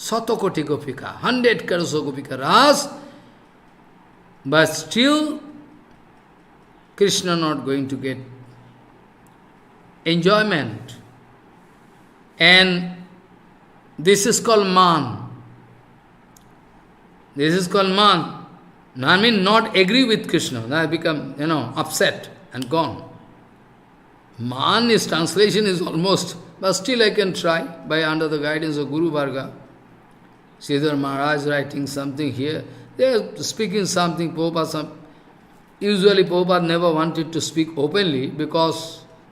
Satakoti Gopika, 100 crores of Gopika Ras, but still Krishna not going to get enjoyment. And this is called man. This is called man. I mean, not agree with Krishna. Now I become, upset and gone. Man, his translation is almost, but still I can try by under the guidance of Guru Varga. Sridhar Maharaj writing something here. They are speaking something, Prabhupada. Usually Prabhupada never wanted to speak openly because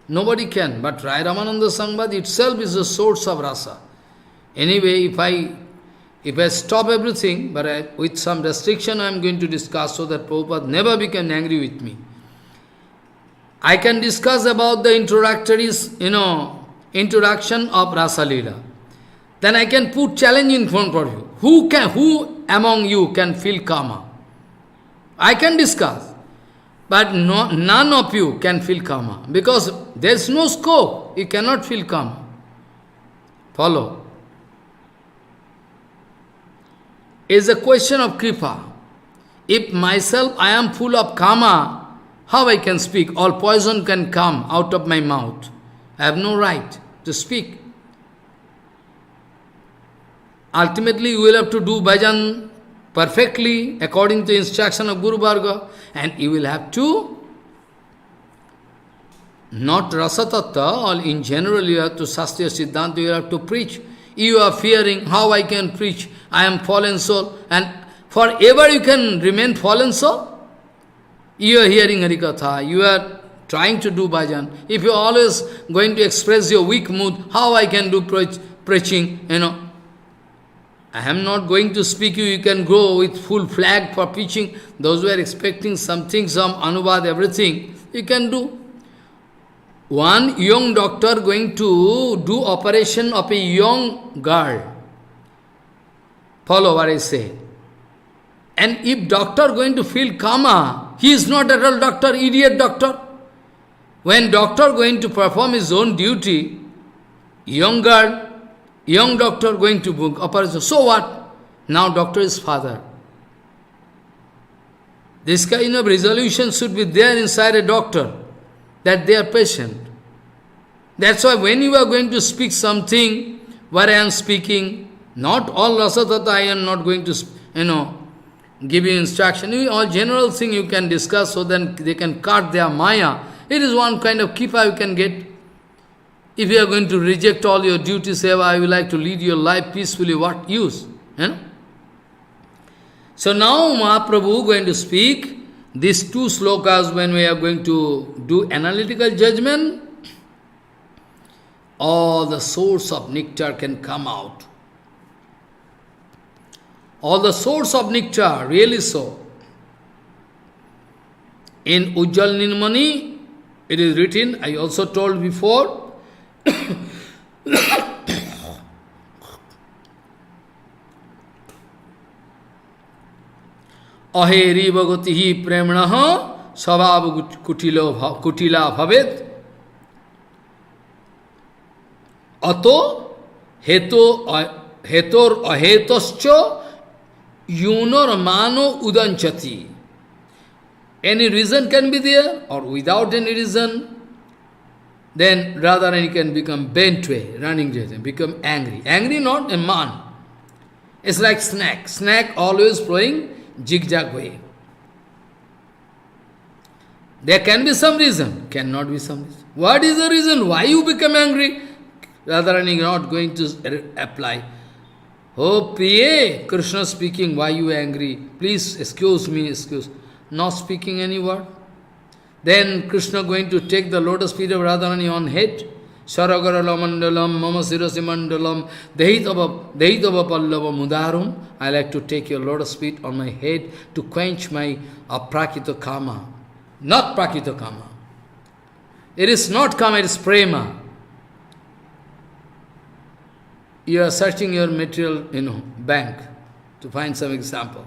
nobody can. But Ray Ramanada Sambad itself is the source of rasa. Anyway, if I stop everything, but with some restriction I am going to discuss so that Prabhupada never become angry with me. I can discuss about the introduction of Rasa Lila. Then I can put challenge in front of you. Who among you can feel karma? I can discuss. But none of you can feel karma. Because there is no scope. You cannot feel karma. Follow. Is a question of kripa. If myself I am full of karma, how I can speak? All poison can come out of my mouth. I have no right to speak. Ultimately, you will have to do bhajan perfectly according to instruction of Guru Varga, and you will have to not rasatattva, or in general you have to Shastra Siddhanta, you have to preach. You are fearing, how I can preach? I am fallen soul, and forever you can remain fallen soul? You are hearing Harikatha, you are trying to do bhajan. If you are always going to express your weak mood, how I can do preaching, I am not going to speak you can go with full flag for preaching. Those who are expecting something, some anubhava, everything, you can do. One young doctor going to do operation of a young girl. Follow what I say. And if doctor going to feel karma, he is not at all doctor, idiot doctor. When doctor going to perform his own duty, young girl, young doctor going to book operation, so what? Now doctor is father. This kind of resolution should be there inside a doctor, that they are patient. That's why when you are going to speak something, where I am speaking, not all rasatata I am not going to, give you instruction. All general thing you can discuss so then they can cut their maya. It is one kind of kipa you can get. If you are going to reject all your duty, seva, I would like to lead your life peacefully, what use? So now Mahaprabhu going to speak these two slokas when we are going to do analytical judgment. All the source of nectar can come out. All the source of nectar, really so. In Ujjal Nilmani, it is written, I also told before, Aheri bhagatihi premnaha sabhav kutila bhavet ato hetor ahetoscha yunor mano udanchati. Any reason can be there, or without any reason, then Radharani can become bent way, running direction, become angry. Angry not a man. It's like snake. Snake always flowing zigzag way. There can be some reason, cannot be some reason. What is the reason? Why you become angry? Radharani is not going to apply. Oh, Priye, Krishna speaking, why you angry? Please excuse me, excuse. Not speaking any word. Then Krishna going to take the lotus feet of Radharani on head. Saragarala mandalam, mama sirasi mandalam, dehitava pallava mudarum. I like to take your lotus feet on my head to quench my aprakrita kama. Not prakrita kama. It is not kama, it is prema. You are searching your material, bank to find some example.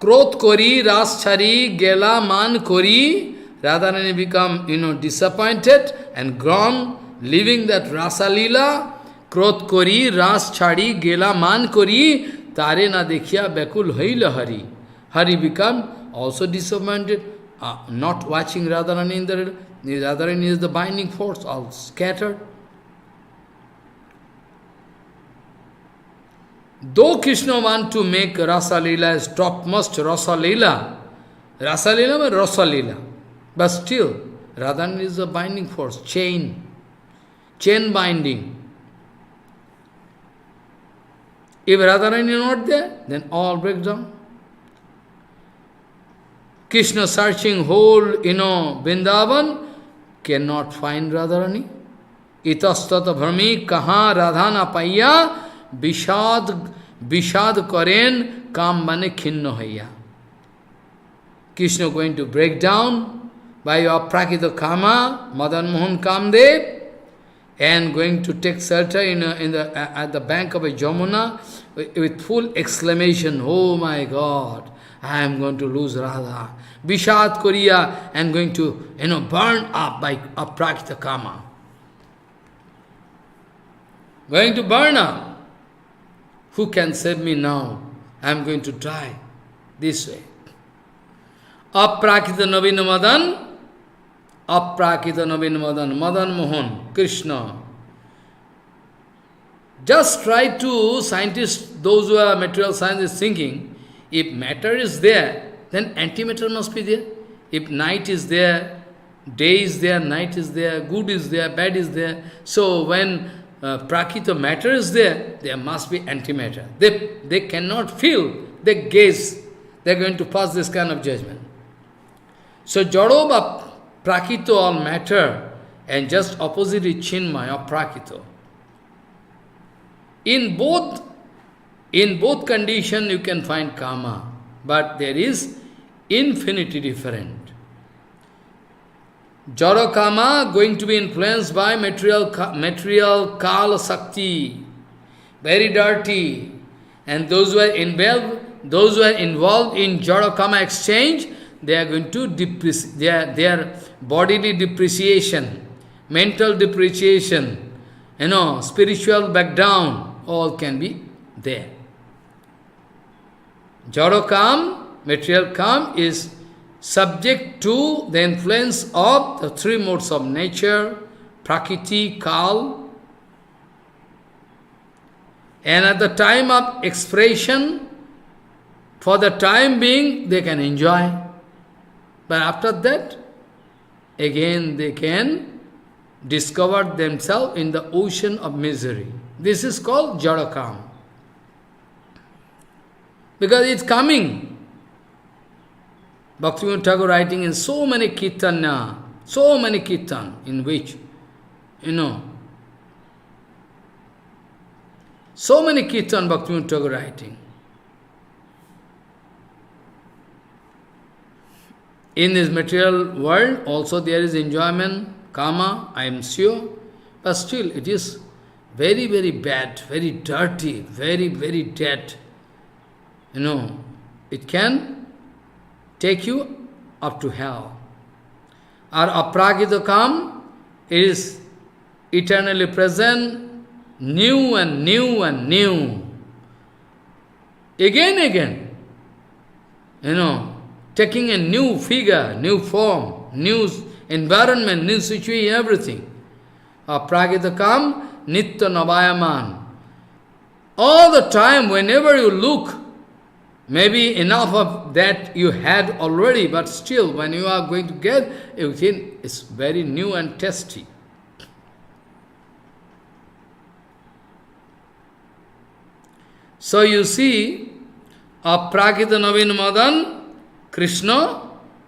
Krodh kori, ras chari, gela man kori. Radharani become, disappointed and gone, leaving that Rasa Lila. Krodh kori, ras chari, gela man kori. Tare na dekhya bekul haila hari. Hari become also disappointed, not watching Radharani in the Radharani is the binding force, all scattered. Though Krishna want to make Rasa Lila as topmost Rasa Lila means Rasa Lila, but still Radharani is the binding force, chain binding. If Radharani is not there, then all breaks down. Krishna searching whole, Vrindavan, cannot find Radharani. Itastata bhrami kaha radhana paya Vishad karen kam mane khinno haya. Krishna going to break down by your prakita kama, Madan Mohan Kamdev, and going to take shelter at the bank of a Jamuna with full exclamation, oh my God, I am going to lose Radha. Vishad Korea, and going to, burn up by Aprakrita Kama. Going to burn up. Who can save me now? I am going to die this way. Aprakita Navina Madan, Madan Mohan, Krishna. Just try to, scientists, those who are material scientists thinking, if matter is there, then antimatter must be there. If night is there, day is there, night is there, good is there, bad is there. So when Prakrita matter is there must be antimatter. They cannot feel, they gaze. They are going to pass this kind of judgment. So Jadoba, Prakrita all matter, and just opposite is Chinmaya or Prakrita. In both conditions you can find Kama, but there is infinity different. Jara Kama going to be influenced by material Kala Sakti, very dirty. And those who are involved in Jara Kama exchange, they are going to their bodily depreciation, mental depreciation, spiritual backdown, all can be there. Jara Kama, material Kama is subject to the influence of the three modes of nature, Prakriti, Kal, and at the time of expression, for the time being, they can enjoy. But after that, again they can discover themselves in the ocean of misery. This is called Jadakam. Because it's coming. Bhaktivinoda Thakur writing in so many kirtan, in which, so many kirtan Bhaktivinoda Thakur writing. In this material world, also there is enjoyment, kama, I am sure, but still it is very, very bad, very dirty, very, very dead. It can take you up to hell. Our Aprakrita Kam is eternally present, new and new and new. Again, taking a new figure, new form, new environment, new situation, everything. Aprakrita Kam, Nitya Navayaman. All the time, whenever you look, maybe enough of that you had already, but still, when you are going to get, you think it's very new and tasty. So you see, Aprakrita Navin Madan, Krishna,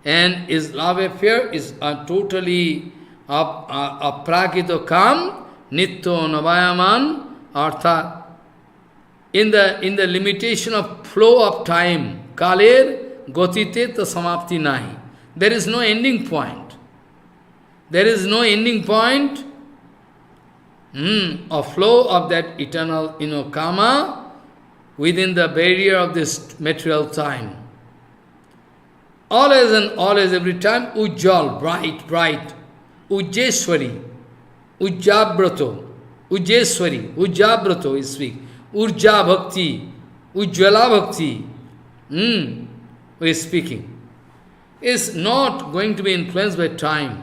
and his love affair is totally Aprakrita Kam, Nitya Navayaman, arthat. In the limitation of flow of time, Kaler Gotite ta Samapti Nahi. There is no ending point. There is no ending point of flow of that eternal, karma within the barrier of this material time. Always and always, every time, Ujjal, bright, Ujjeswari, Ujjabrato, Ujjabrato is speak. Urja Bhakti, Ujjvala Bhakti, we are speaking, is not going to be influenced by time.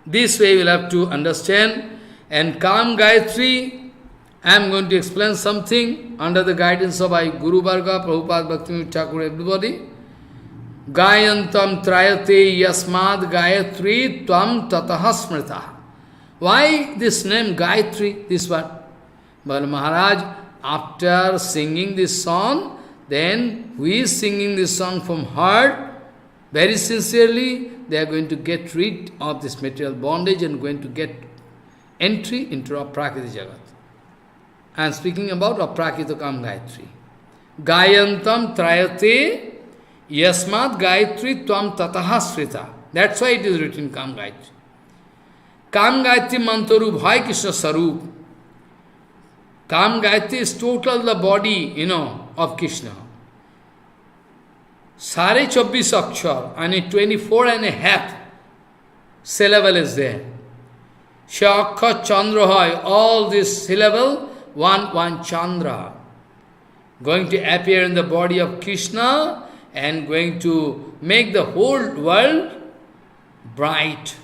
This way we will have to understand. And Kam Gayatri, I am going to explain something under the guidance of my Guru Varga, Prabhupada, Bhakti Thakur, everybody. Gayantam Trayate Yasmad Gayatri Tvam Tataha Smrita. Why this name Gayatri, this one? But Maharaj, after singing this song, then who is singing this song from heart, very sincerely, they are going to get rid of this material bondage and going to get entry into Aprakrita Jagat. I am speaking about Aprakrita Kam Gayatri. Gayantam Trayate Yasmat Gayatri Tvam Tataha Srita. That's why it is written Kam Gayatri. Kam Gayatri Mantarup, Hai Krishna Sarup. Kam Gayatri is total the body, of Krishna. Sare 24 akshar, and 24 and a half syllable is there. Shakha Chandra Hai, all this syllable, one Chandra. Going to appear in the body of Krishna and going to make the whole world bright.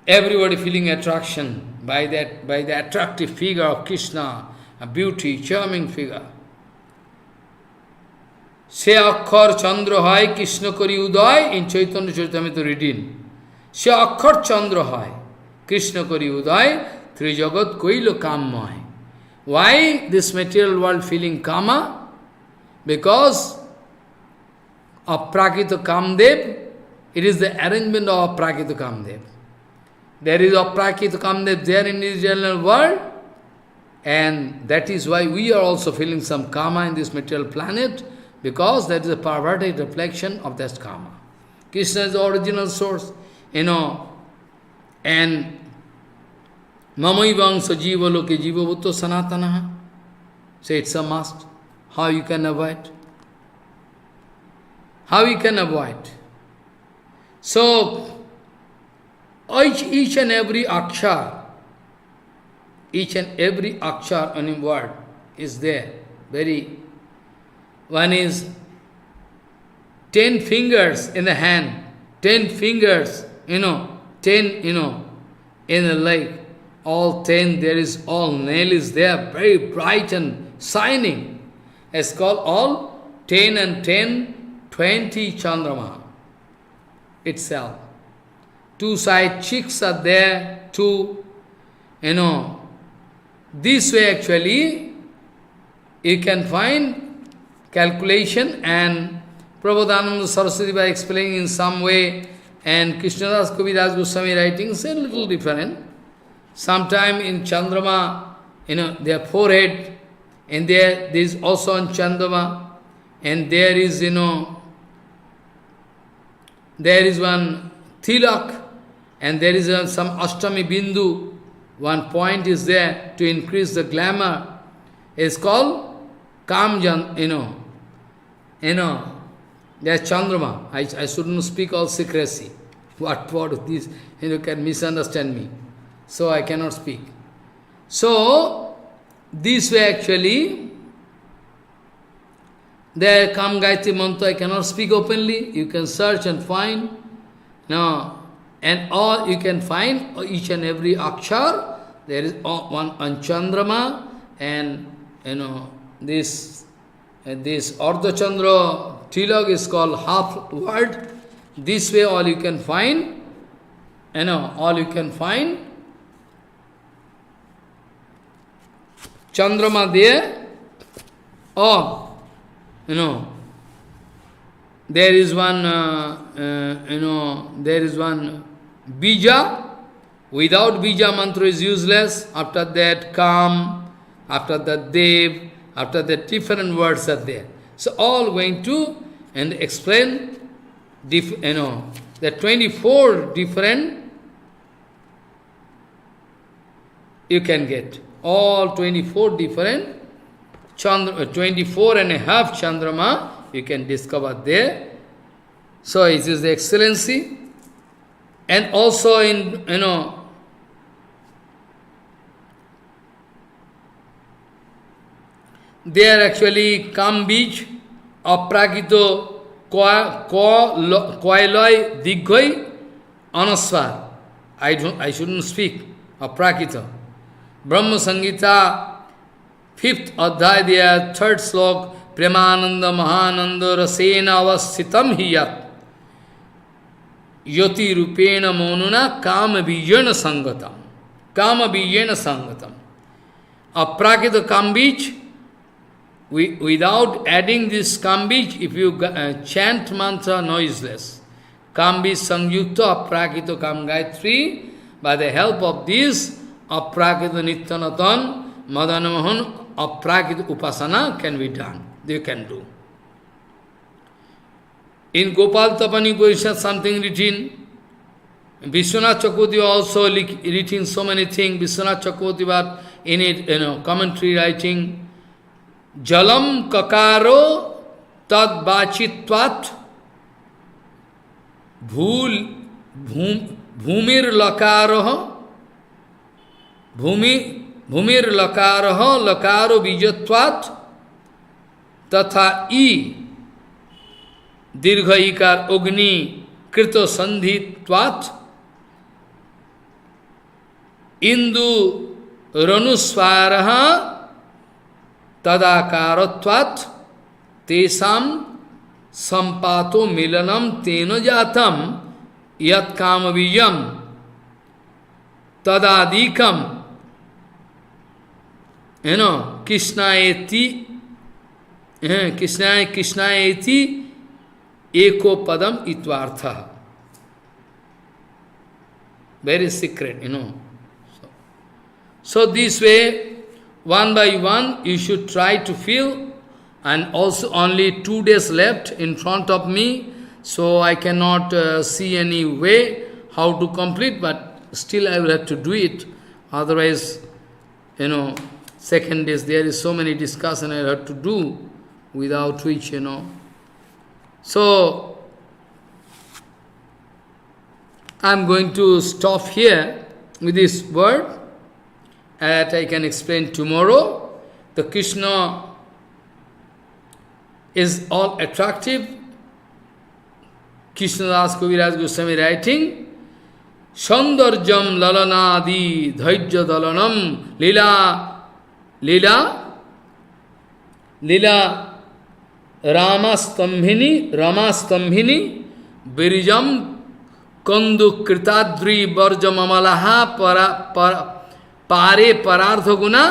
Everybody feeling attraction by the attractive figure of Krishna, a beauty, charming figure. Se Akhar Chandra Hai Krishna Kari Uday in Chaitanya Charitamrita reading. Se Akhar Chandra Hai Krishna Kari Uday Tri Jagat Koilo Kammai. Why this material world feeling kama? Because of Aprakrita Kamdev, it is the arrangement of Aprakrita Kamdev. There is Aprakrita Kamdev there in this general world, and that is why we are also feeling some karma in this material planet, because that is a perverted reflection of that karma. Krishna is the original source, and Mamaivang Sajiva Loke Jiva Bhutto Sanatanaha. Say it's a must. How you can avoid? How you can avoid? So, each and every akshar on a word is there. One is 10 fingers in the hand, 10 fingers, 10, in the leg. All 10, there is all nail is there, very bright and shining. It's called all 10 and 10, 20 Chandrama itself. Two side cheeks are there, two, This way actually, you can find calculation, and Prabodhananda Saraswati by explaining in some way, and Krishnadas Kaviraj Goswami writing is a little different. Sometime in Chandrama, their forehead, and there is also on Chandrama, and there is, there is one tilak, and there is some Ashtami Bindu, one point is there to increase the glamour. It's called Kamjan, there's Chandrama. I shouldn't speak all secrecy. What this, can misunderstand me. So I cannot speak. So, this way actually, There come Gayatri Mantra, I cannot speak openly, you can search and find. No, and all you can find, each and every akshar, there is one Chandrama, and this Ardha Chandra Tilak is called half word. This way all you can find, all you can find. Chandrama there, or, there is one, there is one bija. Without bija, mantra is useless. After that, kam. After that, dev. After that, different words are there. So all going to and explain, the 24 different you can get. All 24 different, 24 and a half Chandrama you can discover there. So it is the excellency. And also in, there actually Kam Bij, Aprakrita Koiloi Dighoi Anaswar. I shouldn't speak. Aprakrita. Brahma Sangita, 5th Adhyaya there, 3rd slok, Premananda Mahananda Rasena Avasthitam Hiyat. Yoti Rupena Monuna Kama Bijana Sangatam. Kama Bijana Sangatam. Aprakrita Kambij, without adding this Kambij, if you chant mantra noiseless, Kambij Sangyukta Aprakrita Kam Gayatri, by the help of this, Aprakrita Nityanatan, Madanamahan, Aprakrita Upasana can be done. They can do. In Gopal Tapani Parishad, something written. Vishwanath Chakravarti also written so many things. Vishwanath Chakravarti was in it, commentary writing. Jalam kakaro tad bachitvat bhumir lakaraha Bhumir lakaraha lakaro bijatvat tatha I dirgha ikar ogni krito sandhitvat indu ranusvaraha tadakaratvat tesam sampato milanam tena jatam yat kamavijam tadadikam Krishnaeti eko padam itvartha. Very secret, So this way, one by one, you should try to feel, and also only 2 days left in front of me, so I cannot see any way how to complete, but still I will have to do it. Otherwise, second days there is so many discussion I have to do, without which, So, I am going to stop here with this word, that I can explain tomorrow. The Krishna is all attractive. Krishnadas Kaviraj Goswami writing, Saundarjam lalanadi dhaijya dalanam lila Ramastambhini Birijam Kandu Kritadri Barjamamalaha Pare Pararthaguna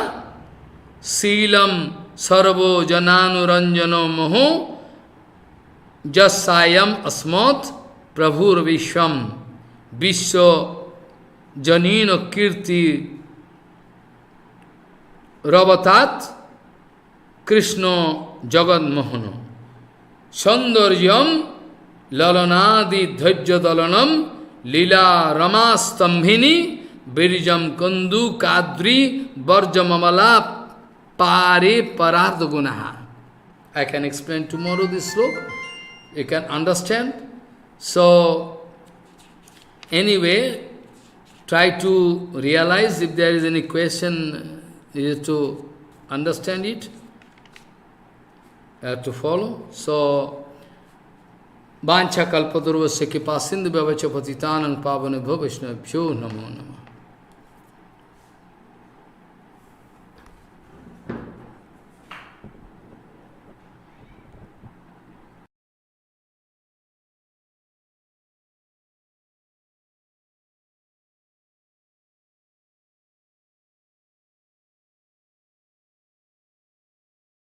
Silam Sarvo Jananuranjano Moho Jasayam Asmat Prabhur Vishwam Vishwa Janino Kirti Ravatat Krishna Jagad Mohana Saundaryam Lalanadi Dhajya Dalanam Lila Ramastambhini Birijam Kandu Kadri Barjamamala Pare Parartha Gunaha. I can explain tomorrow this sloka. You can understand. So, anyway, try to realize if there is any question, you have to understand it. to follow. So, Vancha kalpadurvasya kipasindu bhavacha patitanang pavanebhyo vaishnavabhyo namo namo.